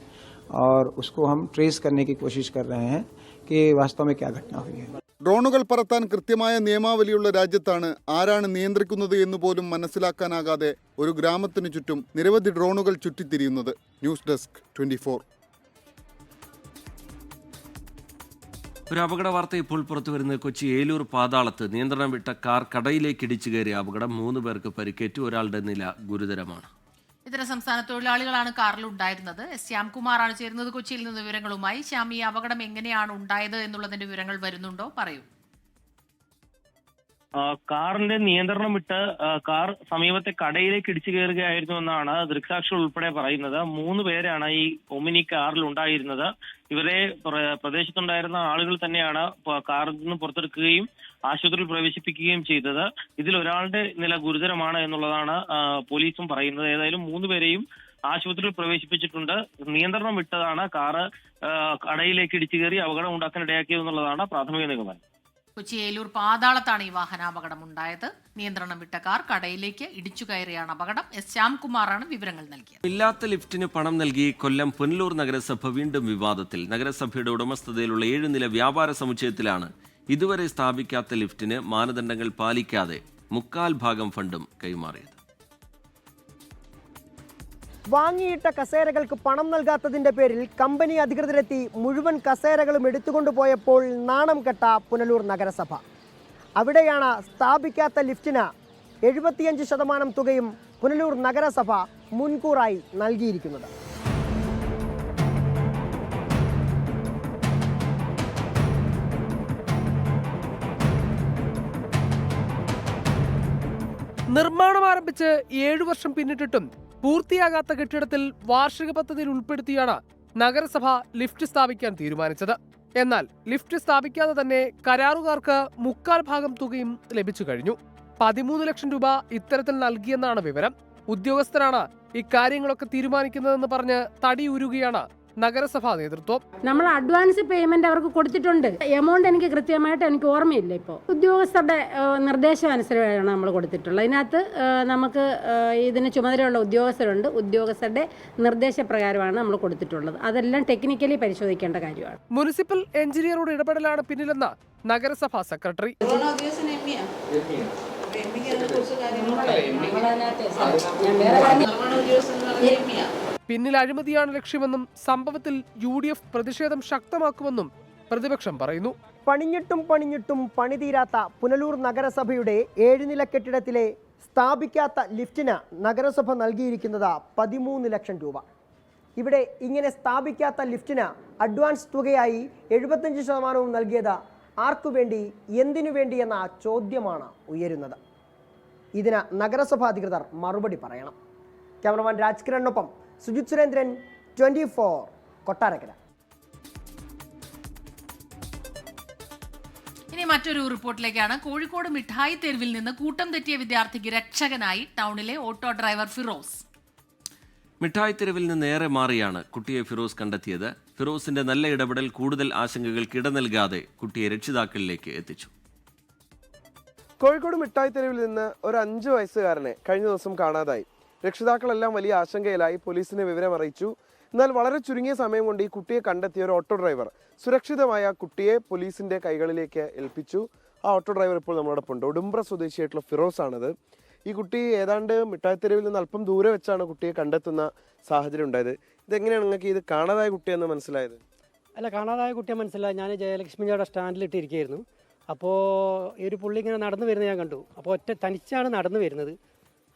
और उसको हम ट्रेस करने की कोशिश कर रहे हैं कि वास्तव में क्या घटना हुई है. ഡ്രോണുകൾ പറത്താൻ കൃത്യമായ നിയമാവലിയുള്ള രാജ്യത്താണ് ആരാണ് നിയന്ത്രിക്കുന്നത് എന്ന് പോലും മനസ്സിലാക്കാനാകാതെ ഒരു ഗ്രാമത്തിനു ചുറ്റും നിരവധി ഡ്രോണുകൾ ചുറ്റിത്തിരിയുന്നത്. News desk 24. ഒരു അപകട വാർത്ത ഇപ്പോൾ പുറത്തുവരുന്നത് കൊച്ചി ഏലൂർ പാതാളത്ത് നിയന്ത്രണം വിട്ട കാർ കടയിലേക്ക് ഇടിച്ചു കയറിയ അപകടം. 3 പേർക്ക് പരിക്കേറ്റു. ഒരാളുടെ നില ഗുരുതരമാണ്. ഇതര സംസ്ഥാന തൊഴിലാളികളാണ് കാറിലുണ്ടായിരുന്നത്. ശ്യാംകുമാറാണ് ചേരുന്നത് കൊച്ചിയിൽ നിന്ന് വിവരങ്ങളുമായി. ശ്യാം, ഈ അപകടം എങ്ങനെയാണ് ഉണ്ടായത് എന്നുള്ളതിന്റെ വിവരങ്ങൾ വരുന്നുണ്ടോ? പറയൂ. കാറിന്റെ നിയന്ത്രണം വിട്ട് കാർ സമീപത്തെ കടയിലേക്ക് ഇടിച്ചു കയറുകയായിരുന്നു എന്നാണ് ദൃക്സാക്ഷികൾ ഉൾപ്പെടെ പറയുന്നത്. 3 പേരാണ് ഈ ഒമിനി കാറിൽ ഉണ്ടായിരുന്നത്. ഇവരെ പ്രദേശത്തുണ്ടായിരുന്ന ആളുകൾ തന്നെയാണ് കാറിൽ നിന്ന് പുറത്തെടുക്കുകയും ആശുപത്രിയിൽ പ്രവേശിപ്പിക്കുകയും ചെയ്തത്. ഇതിൽ ഒരാളുടെ നില ഗുരുതരമാണ് എന്നുള്ളതാണ് പോലീസും പറയുന്നത്. ഏതായാലും 3 പേരെയും ആശുപത്രിയിൽ പ്രവേശിപ്പിച്ചിട്ടുണ്ട്. നിയന്ത്രണം വിട്ടതാണ് കാറ് കടയിലേക്ക് ഇടിച്ചു കയറി അപകടം ഉണ്ടാക്കാനിടയാക്കിയതെന്നുള്ളതാണ് പ്രാഥമിക നിഗമനം. കൊച്ചി ഏലൂർ പാതാളത്താണ് ഈ വാഹനാപകടം ഉണ്ടായത്. നിയന്ത്രണം വിട്ട കാർ കടയിലേക്ക് ഇടിച്ചു കയറിയാണ് അപകടം. എസ് ശ്യാംകുമാറാണ് വിവരങ്ങൾ നൽകിയത്. ഇല്ലാത്ത ലിഫ്റ്റിന് പണം നൽകി കൊല്ലം പുനലൂർ നഗരസഭ വീണ്ടും വിവാദത്തിൽ. നഗരസഭയുടെ ഉടമസ്ഥതയിലുള്ള 7 നില വ്യാപാര സമുച്ചയത്തിലാണ് ഇതുവരെ സ്ഥാപിക്കാത്ത ലിഫ്റ്റിന് മാനദണ്ഡങ്ങൾ പാലിക്കാതെ 1/4 ഭാഗം ഫണ്ടും കൈമാറിയത്. വാങ്ങിയിട്ട കസേരകൾക്ക് പണം നൽകാത്തതിന്റെ പേരിൽ കമ്പനി അധികൃതരെത്തി മുഴുവൻ കസേരകളും എടുത്തുകൊണ്ടുപോയപ്പോൾ നാണം കെട്ട പുനലൂർ നഗരസഭ. അവിടെയാണ് സ്ഥാപിക്കാത്ത ലിഫ്റ്റിന് 75% തുകയും പുനലൂർ നഗരസഭ മുൻകൂറായി നൽകിയിരിക്കുന്നത്. നിർമ്മാണം ആരംഭിച്ച് 7 വർഷം പിന്നിട്ടിട്ടും പൂർത്തിയാകാത്ത കെട്ടിടത്തിൽ വാർഷിക പദ്ധതിയിൽ ഉൾപ്പെടുത്തിയാണ് നഗരസഭ ലിഫ്റ്റ് സ്ഥാപിക്കാൻ തീരുമാനിച്ചത്. എന്നാൽ ലിഫ്റ്റ് സ്ഥാപിക്കാതെ തന്നെ കരാറുകാർക്ക് 1/4 ഭാഗം തുകയും ലഭിച്ചു കഴിഞ്ഞു. 13 ലക്ഷം രൂപ ഇത്തരത്തിൽ നൽകിയെന്നാണ് വിവരം. ഉദ്യോഗസ്ഥരാണ് ഇക്കാര്യങ്ങളൊക്കെ തീരുമാനിക്കുന്നതെന്ന് പറഞ്ഞ് തടിയൂരുകയാണ് നഗരസഭാ നേതൃത്വം. നമ്മൾ അഡ്വാൻസ് പേയ്മെന്റ് അവർക്ക് കൊടുത്തിട്ടുണ്ട്. എമൗണ്ട് എനിക്ക് കൃത്യമായിട്ട് എനിക്ക് ഓർമ്മയില്ല. ഇപ്പോൾ ഉദ്യോഗസ്ഥരുടെ നിർദ്ദേശം അനുസരിച്ചാണ് നമ്മൾ കൊടുത്തിട്ടുള്ളത്. ഇതിനകത്ത് നമുക്ക് ഇതിന് ചുമതലയുള്ള ഉദ്യോഗസ്ഥരുണ്ട്. ഉദ്യോഗസ്ഥരുടെ നിർദ്ദേശപ്രകാരമാണ് നമ്മൾ കൊടുത്തിട്ടുള്ളത്. അതെല്ലാം ടെക്നിക്കലി പരിശോധിക്കേണ്ട കാര്യമാണ്. മുനിസിപ്പൽ എഞ്ചിനീയറുടെ ഇടപെടലാണ് പിന്നിലെന്ന് നഗരസഭാ സെക്രട്ടറി. പിന്നിൽ അഴിമതിയാണ് ലക്ഷ്യമെന്നും സംഭവത്തിൽ UDF പ്രതിഷേധം ശക്തമാക്കുമെന്നും പ്രതിപക്ഷം പറയുന്നു. പണിഞ്ഞിട്ടും പണിതീരാത്ത പുനലൂർ നഗരസഭയുടെ 7 നില കെട്ടിടത്തിലെ സ്ഥാപിക്കാത്ത ലിഫ്റ്റിന് നഗരസഭ നൽകിയിരിക്കുന്നത് 13 ലക്ഷം രൂപ. ഇവിടെ ഇങ്ങനെ സ്ഥാപിക്കാത്ത ലിഫ്റ്റിന് അഡ്വാൻസ് തുകയായി 75% നൽകിയത് ആർക്കു വേണ്ടി, എന്തിനു വേണ്ടി എന്ന ചോദ്യമാണ് ഉയരുന്നത്. ഇതിന് നഗരസഭാ അധികൃതർ മറുപടി പറയണം. ക്യാമറമാൻ രാജ്കിരണിനൊപ്പം സുജിത് സുരേന്ദ്രൻ, 24 കൊട്ടാരക്കര. ഇനി മറ്റൊരു റിപ്പോർട്ടിലേക്കാണ്. കോഴിക്കോട് മിഠായി തെരുവിൽ നിന്ന് കൂട്ടം തെറ്റിയ വിദ്യാർത്ഥിക്ക് രക്ഷകനായി ടൗണിലെ ഓട്ടോ ഡ്രൈവർ ഫിറോസ്. മിഠായി തെരുവിൽ നിന്ന് ഏറെ മാറിയാണ് കുട്ടിയെ ഫിറോസ് കണ്ടെത്തിയത്. ഫിറോസിന്റെ നല്ല ഇടപെടൽ കൂടുതൽ ആശങ്കകൾക്ക് ഇട നൽകാതെ കുട്ടിയെ രക്ഷിതാക്കളിലേക്ക് എത്തിച്ചു. കോഴിക്കോട് മിഠായി തെരുവിൽ നിന്ന് ഒരു 5 വയസ്സുകാരനെ കഴിഞ്ഞ ദിവസം കാണാതായി. രക്ഷിതാക്കളെല്ലാം വലിയ ആശങ്കയിലായി പോലീസിനെ വിവരം അറിയിച്ചു. എന്നാൽ വളരെ ചുരുങ്ങിയ സമയം കൊണ്ട് ഈ കുട്ടിയെ കണ്ടെത്തിയ ഒരു ഓട്ടോ ഡ്രൈവർ സുരക്ഷിതമായ കുട്ടിയെ പോലീസിന്റെ കൈകളിലേക്ക് ഏൽപ്പിച്ചു. ആ ഓട്ടോ ഡ്രൈവർ ഇപ്പോൾ നമ്മളോടൊപ്പം ഉണ്ട്. ഉടുമ്പ്ര സ്വദേശിയായിട്ടുള്ള ഫിറോസ് ആണത്. ഈ കുട്ടി ഏതാണ്ട് മിഠായി തെരുവിൽ നിന്ന് അല്പം ദൂരെ വെച്ചാണ് കുട്ടിയെ കണ്ടെത്തുന്ന സാഹചര്യം ഉണ്ടായത്. ഇതെങ്ങനെയാണ് നിങ്ങൾക്ക് ഇത് കാണാതായ കുട്ടിയെന്ന് മനസ്സിലായത്? അല്ല, കാണാതായ കുട്ടിയെ മനസ്സിലായി. ഞാൻ ജയലക്ഷ്മിയുടെ സ്റ്റാൻഡിലിട്ടിരിക്കുകയായിരുന്നു. അപ്പോൾ ഈ ഒരു പുള്ളി ഇങ്ങനെ നടന്നു വരുന്നത് ഞാൻ കണ്ടു. അപ്പോൾ തനിച്ചാണ് നടന്നു വരുന്നത്.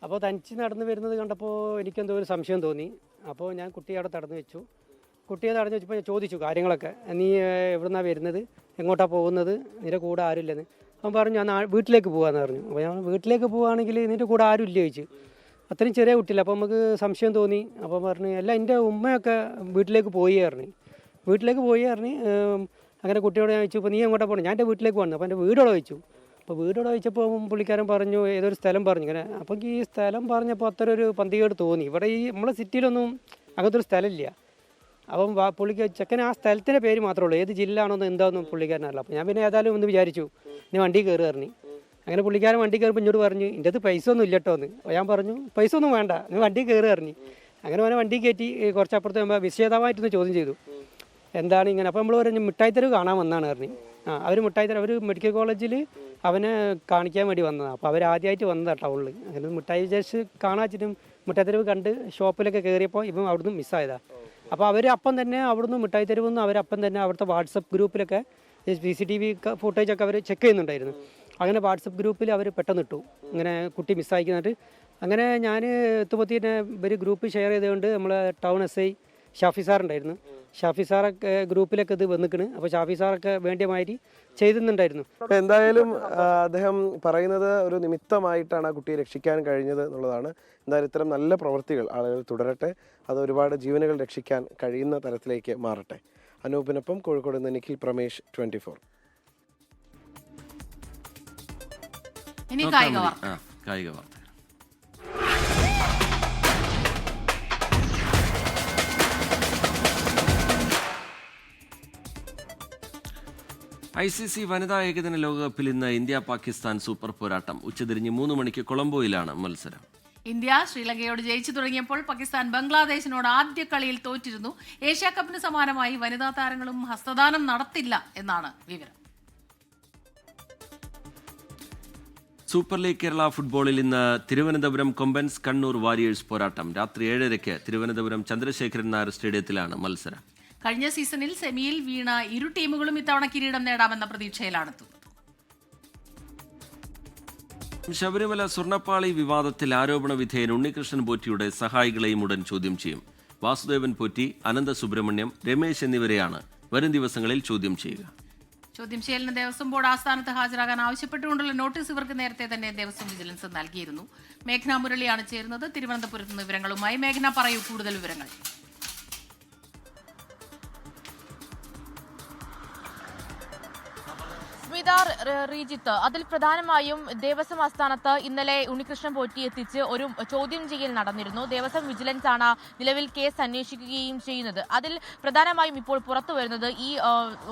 അപ്പോൾ തനിച്ച് നടന്നു വരുന്നത് കണ്ടപ്പോൾ എനിക്കെന്തോ ഒരു സംശയം തോന്നി. അപ്പോൾ ഞാൻ കുട്ടിയെ അവിടെ തടഞ്ഞു വെച്ചു. കുട്ടിയെ തടഞ്ഞു വെച്ചപ്പോൾ ഞാൻ ചോദിച്ചു കാര്യങ്ങളൊക്കെ. നീ എവിടുന്നാണ് വരുന്നത്, എങ്ങോട്ടാണ് പോകുന്നത്, നിൻ്റെ കൂടെ ആരുമില്ലെന്ന്. അവൻ പറഞ്ഞു ഞാൻ വീട്ടിലേക്ക് പോകാമെന്ന് പറഞ്ഞു. അപ്പോൾ ഞാൻ വീട്ടിലേക്ക് പോവുകയാണെങ്കിൽ നിൻ്റെ കൂടെ ആരും ഇല്ല ചോദിച്ചു. അത്രയും ചെറിയ കുട്ടിയില്ല. അപ്പോൾ നമുക്ക് സംശയം തോന്നി. അപ്പോൾ പറഞ്ഞു അല്ല, എൻ്റെ ഉമ്മയൊക്കെ വീട്ടിലേക്ക് പോയി പറഞ്ഞു. അങ്ങനെ കുട്ടിയോട് ഞാൻ ചോദിച്ചു, ഇപ്പോൾ നീ എങ്ങോട്ടാണ് പോകുന്നത്? ഞാൻ എൻ്റെ വീട്ടിലേക്ക് വന്നു. അപ്പോൾ എൻ്റെ വീടോടെ ചോദിച്ചു. അപ്പോൾ വീടോടെ ചോദിച്ചപ്പോൾ പുള്ളിക്കാരൻ പറഞ്ഞു ഏതൊരു സ്ഥലം പറഞ്ഞു. ഇങ്ങനെ അപ്പോൾ ഈ സ്ഥലം പറഞ്ഞപ്പോൾ അത്ര ഒരു പന്തികേട് തോന്നി. ഇവിടെ ഈ നമ്മളെ സിറ്റിയിലൊന്നും അങ്ങനത്തെ ഒരു സ്ഥലമില്ല. അപ്പം പുള്ളിക്ക് ചെക്കൻ ആ സ്ഥലത്തിൻ്റെ പേര് മാത്രമേ ഉള്ളൂ, ഏത് ജില്ല ആണോന്ന് എന്താണെന്നും പുള്ളിക്കാരനല്ല. അപ്പോൾ ഞാൻ പിന്നെ ഏതായാലും ഒന്ന് വിചാരിച്ചു നീ വണ്ടി കയറി പറഞ്ഞു. അങ്ങനെ പുള്ളിക്കാരൻ വണ്ടി കയറുമ്പോൾ എന്നോട് പറഞ്ഞു എൻ്റെ അത് പൈസ ഒന്നും ഇല്ല കേട്ടോ എന്ന്. അപ്പോൾ ഞാൻ പറഞ്ഞു പൈസ ഒന്നും വേണ്ട, നീ വണ്ടി കയറി പറഞ്ഞു. അങ്ങനെ അവനെ വണ്ടി കയറ്റി കുറച്ചപ്പുറത്ത് നമ്മൾ വിശദമായിട്ടൊന്ന് ചോദ്യം ചെയ്തു എന്താണ് ഇങ്ങനെ. അപ്പോൾ നമ്മൾ പറഞ്ഞു മിഠായി തെരുവ് കാണാൻ വന്നതാണ് പറഞ്ഞു. അവർ മിഠായി തെരുവ്, അവർ മെഡിക്കൽ കോളേജിൽ അവനെ കാണിക്കാൻ വേണ്ടി വന്നതാണ്. അപ്പോൾ അവർ ആദ്യമായിട്ട് വന്നതാണ് ടൗണിൽ. അങ്ങനെ മിഠായി ജസ്റ്റ് കാണാച്ചിട്ടും മിഠായി തെരുവ് കണ്ട് ഷോപ്പിലൊക്കെ കയറിയപ്പോൾ ഇവൻ അവിടുന്ന് മിസ്സായതാണ്. അപ്പോൾ അവർ അപ്പം തന്നെ അവിടുന്ന് മിഠായി തെരുവിൽ നിന്ന് അവരപ്പം തന്നെ അവിടുത്തെ വാട്സപ്പ് ഗ്രൂപ്പിലൊക്കെ CCTV ഫുട്ടേജൊക്കെ അവർ ചെക്ക് ചെയ്യുന്നുണ്ടായിരുന്നു. അങ്ങനെ വാട്സപ്പ് ഗ്രൂപ്പിൽ അവർ പെട്ടെന്ന് ഇട്ടു ഇങ്ങനെ കുട്ടി മിസ്സായിക്കുന്നിട്ട്. അങ്ങനെ ഞാൻ എത്തുമ്പോഴത്തേന് ഇവർ ഗ്രൂപ്പ് ഷെയർ ചെയ്തുകൊണ്ട് നമ്മളെ ടൗൺ SI ഷാഫി സാറുണ്ടായിരുന്നു. ഷാഫി സാറൊക്കെ ഗ്രൂപ്പിലൊക്കെ ഇത് വന്നിക്കണ്. അപ്പോൾ ഷാഫി സാറൊക്കെ വേണ്ടിയ മാതിരി ചെയ്തിട്ടുണ്ടായിരുന്നു. എന്തായാലും അദ്ദേഹം പറയുന്നത് ഒരു നിമിത്തമായിട്ടാണ് ആ കുട്ടിയെ രക്ഷിക്കാൻ കഴിഞ്ഞത് എന്നുള്ളതാണ്. എന്തായാലും ഇത്തരം നല്ല പ്രവൃത്തികൾ ആളുകൾ തുടരട്ടെ. അത് ഒരുപാട് ജീവനുകൾ രക്ഷിക്കാൻ കഴിയുന്ന തരത്തിലേക്ക് മാറട്ടെ. അനൂപിനൊപ്പം കോഴിക്കോട് നിന്ന് നിഖിൽ പ്രമേഷ്, 24. കായിക വാർത്ത. ICC വനിതാ ഏകദിന ലോകകപ്പിൽ ഇന്ന് ഇന്ത്യ പാകിസ്ഥാൻ സൂപ്പർ പോരാട്ടം. ഉച്ചതിരിഞ്ഞ് 3 മണിക്ക് കൊളംബോയിലാണ് മത്സരം. ഇന്ത്യ ശ്രീലങ്കയോട് ജയിച്ചു തുടങ്ങിയപ്പോൾ പാകിസ്ഥാൻ ബംഗ്ലാദേശിനോട് ആദ്യ കളിയിൽ തോറ്റിരുന്നു. ഏഷ്യാ കപ്പിന് സമാനമായി വനിതാ താരങ്ങളും ഹസ്തദാനം നടത്തില്ല എന്നാണ് വിവരം. സൂപ്പർ ലീഗ് കേരള ഫുട്ബോളിൽ ഇന്ന് തിരുവനന്തപുരം കൊമ്പൻസ് കണ്ണൂർ വാരിയേഴ്സ് പോരാട്ടം. രാത്രി 7:30 തിരുവനന്തപുരം ചന്ദ്രശേഖരൻ നായർ സ്റ്റേഡിയത്തിലാണ് മത്സരം. കഴിഞ്ഞ സീസണിൽ സെമിയിൽ വീണ ഇരു ടീമുകളും ഇത്തവണ കിരീടം നേടാമെന്ന പ്രതീക്ഷയിലാണെത്തുന്നത്. ശബരിമല സ്വർണ്ണപ്പാളി വിവാദത്തിൽ ആരോപണ വിധേയൻ ഉണ്ണികൃഷ്ണൻ പോറ്റിയുടെ സഹായികളെയും ഉടൻ ചോദ്യം ചെയ്യും. വാസുദേവൻ പോറ്റി, അനന്ത സുബ്രഹ്മണ്യം, രമേശ് എന്നിവരെയാണ് വരും ദിവസങ്ങളിൽ ചോദ്യം ചെയ്യുക. ചോദ്യം ചെയ്യലിന് ദേവസ്വം ബോർഡ് ആസ്ഥാനത്ത് ഹാജരാകാൻ ആവശ്യപ്പെട്ടുകൊണ്ടുള്ള നോട്ടീസ് ഇവർക്ക് നേരത്തെ തന്നെ ദേവസ്വം വിജിലൻസ് നൽകിയിരുന്നു. മേഘ്ന മുരളിയാണ് ചേരുന്നത് തിരുവനന്തപുരത്ത് നിന്ന് വിവരങ്ങളുമായി. മേഘ്ന, പറയൂ കൂടുതൽ വിവരങ്ങൾ. റീജിത്ത്, അതിൽ പ്രധാനമായും ദേവസ്വം ആസ്ഥാനത്ത് ഇന്നലെ ഉണ്ണികൃഷ്ണൻ പോറ്റി എത്തിച്ച് ഒരു ചോദ്യം ചെയ്യൽ നടന്നിരുന്നു. ദേവസ്വം വിജിലൻസ് ആണ് നിലവിൽ കേസ് അന്വേഷിക്കുകയും ചെയ്യുന്നത്. അതിൽ പ്രധാനമായും ഇപ്പോൾ പുറത്തു വരുന്നത് ഈ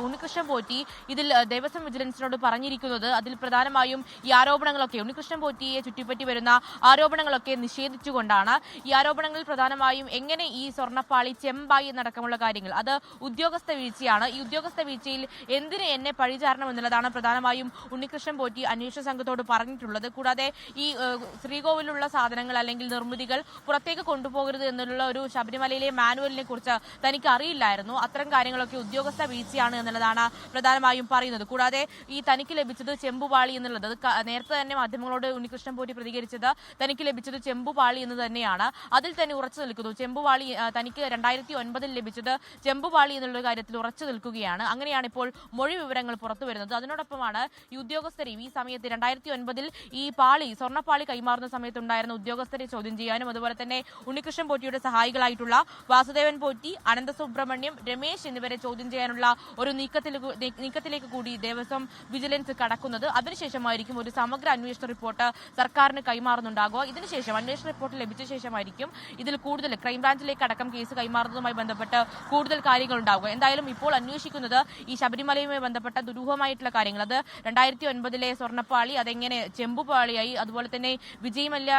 ഉണ്ണികൃഷ്ണൻ പോറ്റി ഇതിൽ ദേവസ്വം വിജിലൻസിനോട് പറഞ്ഞിരിക്കുന്നത് അതിൽ പ്രധാനമായും ഈ ആരോപണങ്ങളൊക്കെ ഉണ്ണികൃഷ്ണൻ പോറ്റിയെ ചുറ്റിപ്പറ്റി വരുന്ന ആരോപണങ്ങളൊക്കെ നിഷേധിച്ചുകൊണ്ടാണ്. ഈ ആരോപണങ്ങളിൽ പ്രധാനമായും എങ്ങനെ ഈ സ്വർണ്ണപ്പാളി ചെമ്പായി എന്നടക്കമുള്ള കാര്യങ്ങൾ അത് ഉദ്യോഗസ്ഥ വീഴ്ചയാണ്. ഈ ഉദ്യോഗസ്ഥ വീഴ്ചയിൽ എന്തിന് എന്നെ പഴിചാരണം എന്നുള്ളതാണ് പ്രധാനമായും ഉണ്ണികൃഷ്ണൻ പോറ്റി അന്വേഷണ സംഘത്തോട് പറഞ്ഞിട്ടുള്ളത്. കൂടാതെ ഈ ശ്രീകോവിലുള്ള സാധനങ്ങൾ അല്ലെങ്കിൽ നിർമ്മിതികൾ പുറത്തേക്ക് കൊണ്ടുപോകരുത് എന്നുള്ള ഒരു ശബരിമലയിലെ മാനുവലിനെ കുറിച്ച് തനിക്ക് അറിയില്ലായിരുന്നു. അത്തരം കാര്യങ്ങളൊക്കെ ഉദ്യോഗസ്ഥ വീഴ്ചയാണ് എന്നുള്ളതാണ് പ്രധാനമായും പറയുന്നത്. കൂടാതെ ഈ തനിക്ക് ലഭിച്ചത് ചെമ്പുപാളി എന്നുള്ളത് നേരത്തെ തന്നെ മാധ്യമങ്ങളോട് ഉണ്ണികൃഷ്ണൻ പോറ്റി പ്രതികരിച്ചത് തനിക്ക് ലഭിച്ചത് ചെമ്പുപാളി എന്ന് തന്നെയാണ്. അതിൽ തന്നെ ഉറച്ചു നിൽക്കുന്നു. ചെമ്പുപാളി തനിക്ക് 2009 ലഭിച്ചത് ചെമ്പുപാളി എന്നുള്ള കാര്യത്തിൽ ഉറച്ചു നിൽക്കുകയാണ്. അങ്ങനെയാണ് ഇപ്പോൾ മൊഴി വിവരങ്ങൾ പുറത്തു വരുന്നത്. അതിനോടൊപ്പം അതോടൊപ്പമാണ് ഈ ഉദ്യോഗസ്ഥരെയും ഈ സമയത്ത് 2009 ഈ പാളി സ്വർണ്ണപ്പാളി കൈമാറുന്ന സമയത്തുണ്ടായിരുന്ന ഉദ്യോഗസ്ഥരെ ചോദ്യം ചെയ്യാനും അതുപോലെ തന്നെ ഉണ്ണികൃഷ്ണൻ പോറ്റിയുടെ സഹായികളായിട്ടുള്ള വാസുദേവൻ പോറ്റി, അനന്തസുബ്രഹ്മണ്യം, രമേശ് എന്നിവരെ ചോദ്യം ചെയ്യാനുള്ള ഒരു നീക്കത്തിലേക്ക് കൂടി ദേവസ്വം വിജിലൻസ് കടക്കുന്നത്. അതിനുശേഷമായിരിക്കും ഒരു സമഗ്ര അന്വേഷണ റിപ്പോർട്ട് സർക്കാരിന് കൈമാറുന്നുണ്ടാകുക. ഇതിനുശേഷം അന്വേഷണ റിപ്പോർട്ട് ലഭിച്ച ശേഷമായിരിക്കും ഇതിൽ കൂടുതൽ ക്രൈംബ്രാഞ്ചിലേക്ക് അടക്കം കേസ് കൈമാറുന്നതുമായി ബന്ധപ്പെട്ട് കൂടുതൽ കാര്യങ്ങൾ ഉണ്ടാവുക. എന്തായാലും ഇപ്പോൾ അന്വേഷിക്കുന്നത് ഈ ശബരിമലയുമായി ബന്ധപ്പെട്ട ദുരൂഹമായിട്ടുള്ള കാര്യങ്ങൾ. അത് 2009 സ്വർണ്ണപ്പാളി അതെങ്ങനെ ചെമ്പുപാളിയായി, അതുപോലെ തന്നെ വിജയ് മല്യ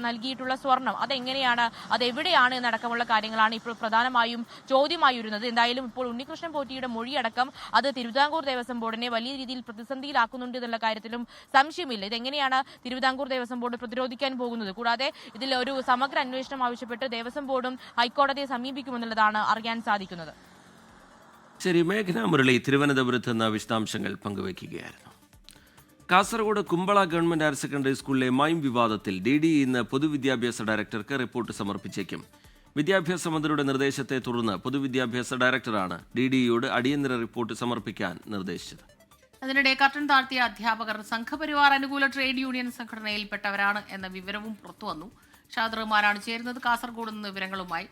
നൽകിയിട്ടുള്ള സ്വർണം അതെങ്ങനെയാണ്, അതെവിടെയാണ് എന്നടക്കമുള്ള കാര്യങ്ങളാണ് ഇപ്പോൾ പ്രധാനമായും ചോദ്യമായി വരുന്നത്. എന്തായാലും ഇപ്പോൾ ഉണ്ണികൃഷ്ണൻ പോറ്റിയുടെ മൊഴിയടക്കം അത് തിരുവിതാംകൂർ ദേവസ്വം ബോർഡിനെ വലിയ രീതിയിൽ പ്രതിസന്ധിയിലാക്കുന്നുണ്ട് എന്നുള്ള കാര്യത്തിലും സംശയമില്ല. ഇതെങ്ങനെയാണ് തിരുവിതാംകൂർ ദേവസ്വം ബോർഡ് പ്രതിരോധിക്കാൻ പോകുന്നത്? കൂടാതെ ഇതിൽ ഒരു സമഗ്ര അന്വേഷണം ആവശ്യപ്പെട്ട് ദേവസ്വം ബോർഡും ഹൈക്കോടതിയെ സമീപിക്കുമെന്നുള്ളതാണ് അറിയാൻ സാധിക്കുന്നത്. ശരി, മേഘന മുരളി തിരുവനന്തപുരത്ത് നിന്ന് വിശദാംശങ്ങൾ പങ്കുവയ്ക്കുകയായിരുന്നു. Kasaragod Kumbla government higher secondary സ്കൂളിലെ മൈം വിവാദത്തിൽ DDE ഇന്ന് പൊതുവിദ്യാഭ്യാസ ഡയറക്ടർക്ക് റിപ്പോർട്ട് സമർപ്പിച്ചേക്കും. വിദ്യാഭ്യാസ മന്ത്രിയുടെ നിർദ്ദേശത്തെ തുടർന്ന് പൊതുവിദ്യാഭ്യാസ ഡയറക്ടറാണ് DDEയോട് അടിയന്തര റിപ്പോർട്ട് സമർപ്പിക്കാൻ നിർദ്ദേശിച്ചത്. അതിനിടെ കർട്ടൻ താഴ്ത്തിയ അധ്യാപകർ സംഘപരിവാർ അനുകൂല ട്രേഡ് യൂണിയൻ സംഘടനയിൽപ്പെട്ടവരാണ് എന്ന വിവരവും പുറത്തുവന്നു. ഷാദ് റഹ്മാനാണ് ചേരുന്നത് കാസർഗോഡ് നിന്ന് വിവരങ്ങളുമായി.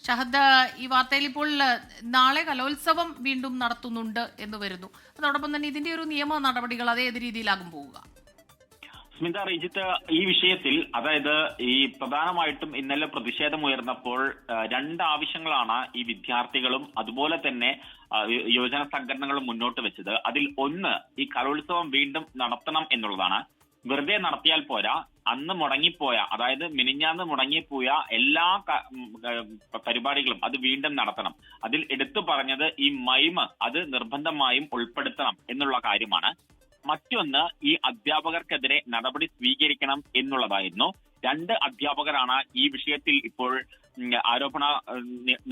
ഷഹദ്, ഈ വാർത്തയിൽ ഇപ്പോൾ നാളെ കലോത്സവം വീണ്ടും നടത്തുന്നുണ്ട് എന്ന് വരുന്നു. അതോടൊപ്പം തന്നെ ഇതിന്റെ ഒരു നിയമ നടപടികൾ അത് ഏത് രീതിയിലാകും പോവുക? സ്മിത, റിജിത്ത്, ഈ വിഷയത്തിൽ അതായത് ഈ പ്രധാനമായിട്ടും ഇന്നലെ പ്രതിഷേധമുയർന്നപ്പോൾ രണ്ട് ആവശ്യങ്ങളാണ് ഈ വിദ്യാർത്ഥികളും അതുപോലെ തന്നെ യുവജന സംഘടനകളും മുന്നോട്ട് വെച്ചത്. അതിൽ ഒന്ന് ഈ കലോത്സവം വീണ്ടും നടത്തണം എന്നുള്ളതാണ്. വെറുതെ നടത്തിയാൽ പോരാ, അന്ന് മുടങ്ങിപ്പോയ, അതായത് മിനിഞ്ഞാന്ന് മുടങ്ങിപ്പോയ എല്ലാ പരിപാടികളും അത് വീണ്ടും നടത്തണം. അതിൽ എടുത്തു പറഞ്ഞത് ഈ മൈം അത് നിർബന്ധമായും ഉൾപ്പെടുത്തണം എന്നുള്ള കാര്യമാണ്. മറ്റൊന്ന് ഈ അധ്യാപകർക്കെതിരെ നടപടി സ്വീകരിക്കണം എന്നുള്ളതായിരുന്നു. 2 അധ്യാപകരാണ് ഈ വിഷയത്തിൽ ഇപ്പോൾ ആരോപണ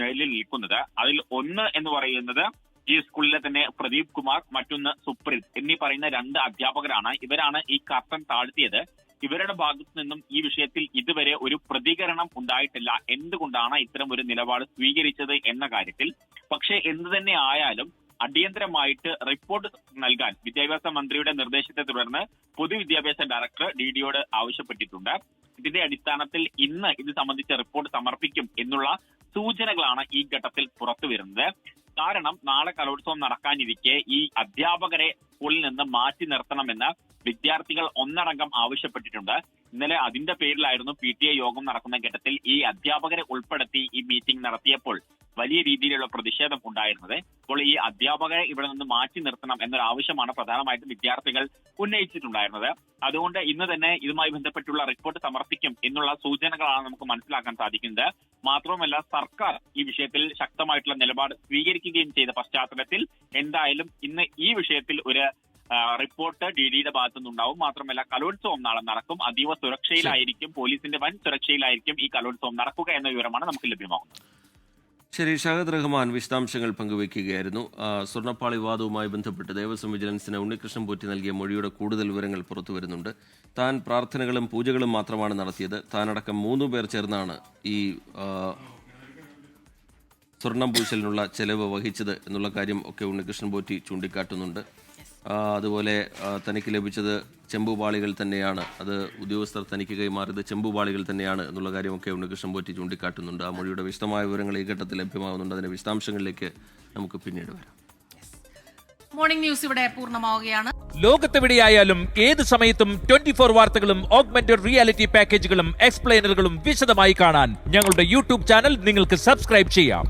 നിഴലിൽ നിൽക്കുന്നത്. അതിൽ ഒന്ന് എന്ന് പറയുന്നത് ഈ സ്കൂളിലെ തന്നെ പ്രദീപ് കുമാർ, മറ്റൊന്ന് സുപ്രീത് എന്നീ പറയുന്ന 2 അധ്യാപകരാണ്. ഇവരാണ് ഈ കർട്ടൻ താഴ്ത്തിയത്. ഇവരുടെ ഭാഗത്തു നിന്നും ഈ വിഷയത്തിൽ ഇതുവരെ ഒരു പ്രതികരണം ഉണ്ടായിട്ടില്ല. എന്തുകൊണ്ടാണ് ഇത്തരം ഒരു നിലപാട് സ്വീകരിച്ചത് എന്ന കാര്യത്തിൽ. പക്ഷേ എന്തു തന്നെ ആയാലും അടിയന്തരമായിട്ട് റിപ്പോർട്ട് നൽകാൻ വിദ്യാഭ്യാസ മന്ത്രിയുടെ നിർദ്ദേശത്തെ തുടർന്ന് പൊതുവിദ്യാഭ്യാസ ഡയറക്ടർ DDEയോട് ആവശ്യപ്പെട്ടിട്ടുണ്ട്. ഇതിന്റെ അടിസ്ഥാനത്തിൽ ഇന്ന് ഇത് സംബന്ധിച്ച റിപ്പോർട്ട് സമർപ്പിക്കും എന്നുള്ള സൂചനകളാണ് ഈ ഘട്ടത്തിൽ പുറത്തു വരുന്നത്. കാരണം നാളെ കലോത്സവം നടക്കാനിരിക്കെ ഈ അധ്യാപകരെ സ്കൂളിൽ നിന്ന് മാറ്റി നിർത്തണമെന്ന് വിദ്യാർത്ഥികൾ ഒന്നടങ്കം ആവശ്യപ്പെട്ടിട്ടുണ്ട്. ഇന്നലെ അതിന്റെ പേരിലായിരുന്നു PTA യോഗം നടക്കുന്ന ഘട്ടത്തിൽ ഈ അധ്യാപകരെ ഉൾപ്പെടുത്തി ഈ മീറ്റിംഗ് നടത്തിയപ്പോൾ വലിയ രീതിയിലുള്ള പ്രതിഷേധം ഉണ്ടായിരുന്നത്. അപ്പോൾ ഈ അധ്യാപകരെ ഇവിടെ നിന്ന് മാറ്റി നിർത്തണം എന്നൊരു ആവശ്യമാണ് പ്രധാനമായിട്ടും വിദ്യാർത്ഥികൾ ഉന്നയിച്ചിട്ടുണ്ടായിരുന്നത്. അതുകൊണ്ട് ഇന്ന് തന്നെ ഇതുമായി ബന്ധപ്പെട്ടുള്ള റിപ്പോർട്ട് സമർപ്പിക്കും എന്നുള്ള സൂചനകളാണ് നമുക്ക് മനസ്സിലാക്കാൻ സാധിക്കുന്നത്. മാത്രവുമല്ല, സർക്കാർ ഈ വിഷയത്തിൽ ശക്തമായിട്ടുള്ള നിലപാട് സ്വീകരിക്കുകയും ചെയ്ത പശ്ചാത്തലത്തിൽ എന്തായാലും ഇന്ന് ഈ വിഷയത്തിൽ ഒരു റിപ്പോർട്ട് DDEയുടെ ഭാഗത്തുനിന്നുണ്ടാവും. മാത്രമല്ല, കലോത്സവം നാളെ നടക്കും. അതീവ സുരക്ഷയിലായിരിക്കും, പോലീസിന്റെ വൻ സുരക്ഷയിലായിരിക്കും ഈ കലോത്സവം നടക്കുക എന്ന വിവരമാണ് നമുക്ക് ലഭ്യമാകുന്നത്. ശരി, ഷഹദ് റഹ്മാൻ വിശദാംശങ്ങൾ പങ്കുവയ്ക്കുകയായിരുന്നു. സ്വർണ്ണപ്പാളി വിവാദവുമായി ബന്ധപ്പെട്ട് ദേവസ്വം വിജിലൻസിന് ഉണ്ണികൃഷ്ണൻ പോറ്റി നൽകിയ മൊഴിയുടെ കൂടുതൽ വിവരങ്ങൾ പുറത്തു വരുന്നുണ്ട്. താൻ പ്രാർത്ഥനകളും പൂജകളും മാത്രമാണ് നടത്തിയത്, താനടക്കം 3 പേർ ചേർന്നാണ് ഈ സ്വർണം പൂശലിനുള്ള ചെലവ് വഹിച്ചത് എന്നുള്ള കാര്യം ഒക്കെ ഉണ്ണികൃഷ്ണൻ പോറ്റി ചൂണ്ടിക്കാട്ടുന്നുണ്ട്. അതുപോലെ തനിക്ക് ലഭിച്ചത് ചെമ്പുപാളികൾ തന്നെയാണ്, അത് ഉദ്യോഗസ്ഥർ തനിക്ക് കൈമാറിയത് ചെമ്പുപാളികൾ തന്നെയാണ് എന്നുള്ള കാര്യമൊക്കെ ഉണ്ണികൃഷ്ണൻ പോറ്റി ചൂണ്ടിക്കാട്ടുന്നുണ്ട്. ആ മൊഴിയുടെ വിശദമായ വിവരങ്ങൾ ഈ ഘട്ടത്തിൽ ലഭ്യമാകുന്നുണ്ട്. അതിന്റെ വിശദാംശങ്ങളിലേക്ക് നമുക്ക് പിന്നീട് വരാം. മോർണിംഗ് ന്യൂസ് ഇവിടെ പൂർണ്ണമാവുകയാണ്. ലോകത്തെവിടെയായാലും ഏത് സമയത്തും 24 വാർത്തകളും ഓഗ്മെന്റഡ് റിയാലിറ്റി പാക്കേജുകളും എക്സ്പ്ലെയിനറുകളും വിശദമായി കാണാൻ ഞങ്ങളുടെ YouTube ചാനൽ നിങ്ങൾക്ക് സബ്സ്ക്രൈബ് ചെയ്യാം.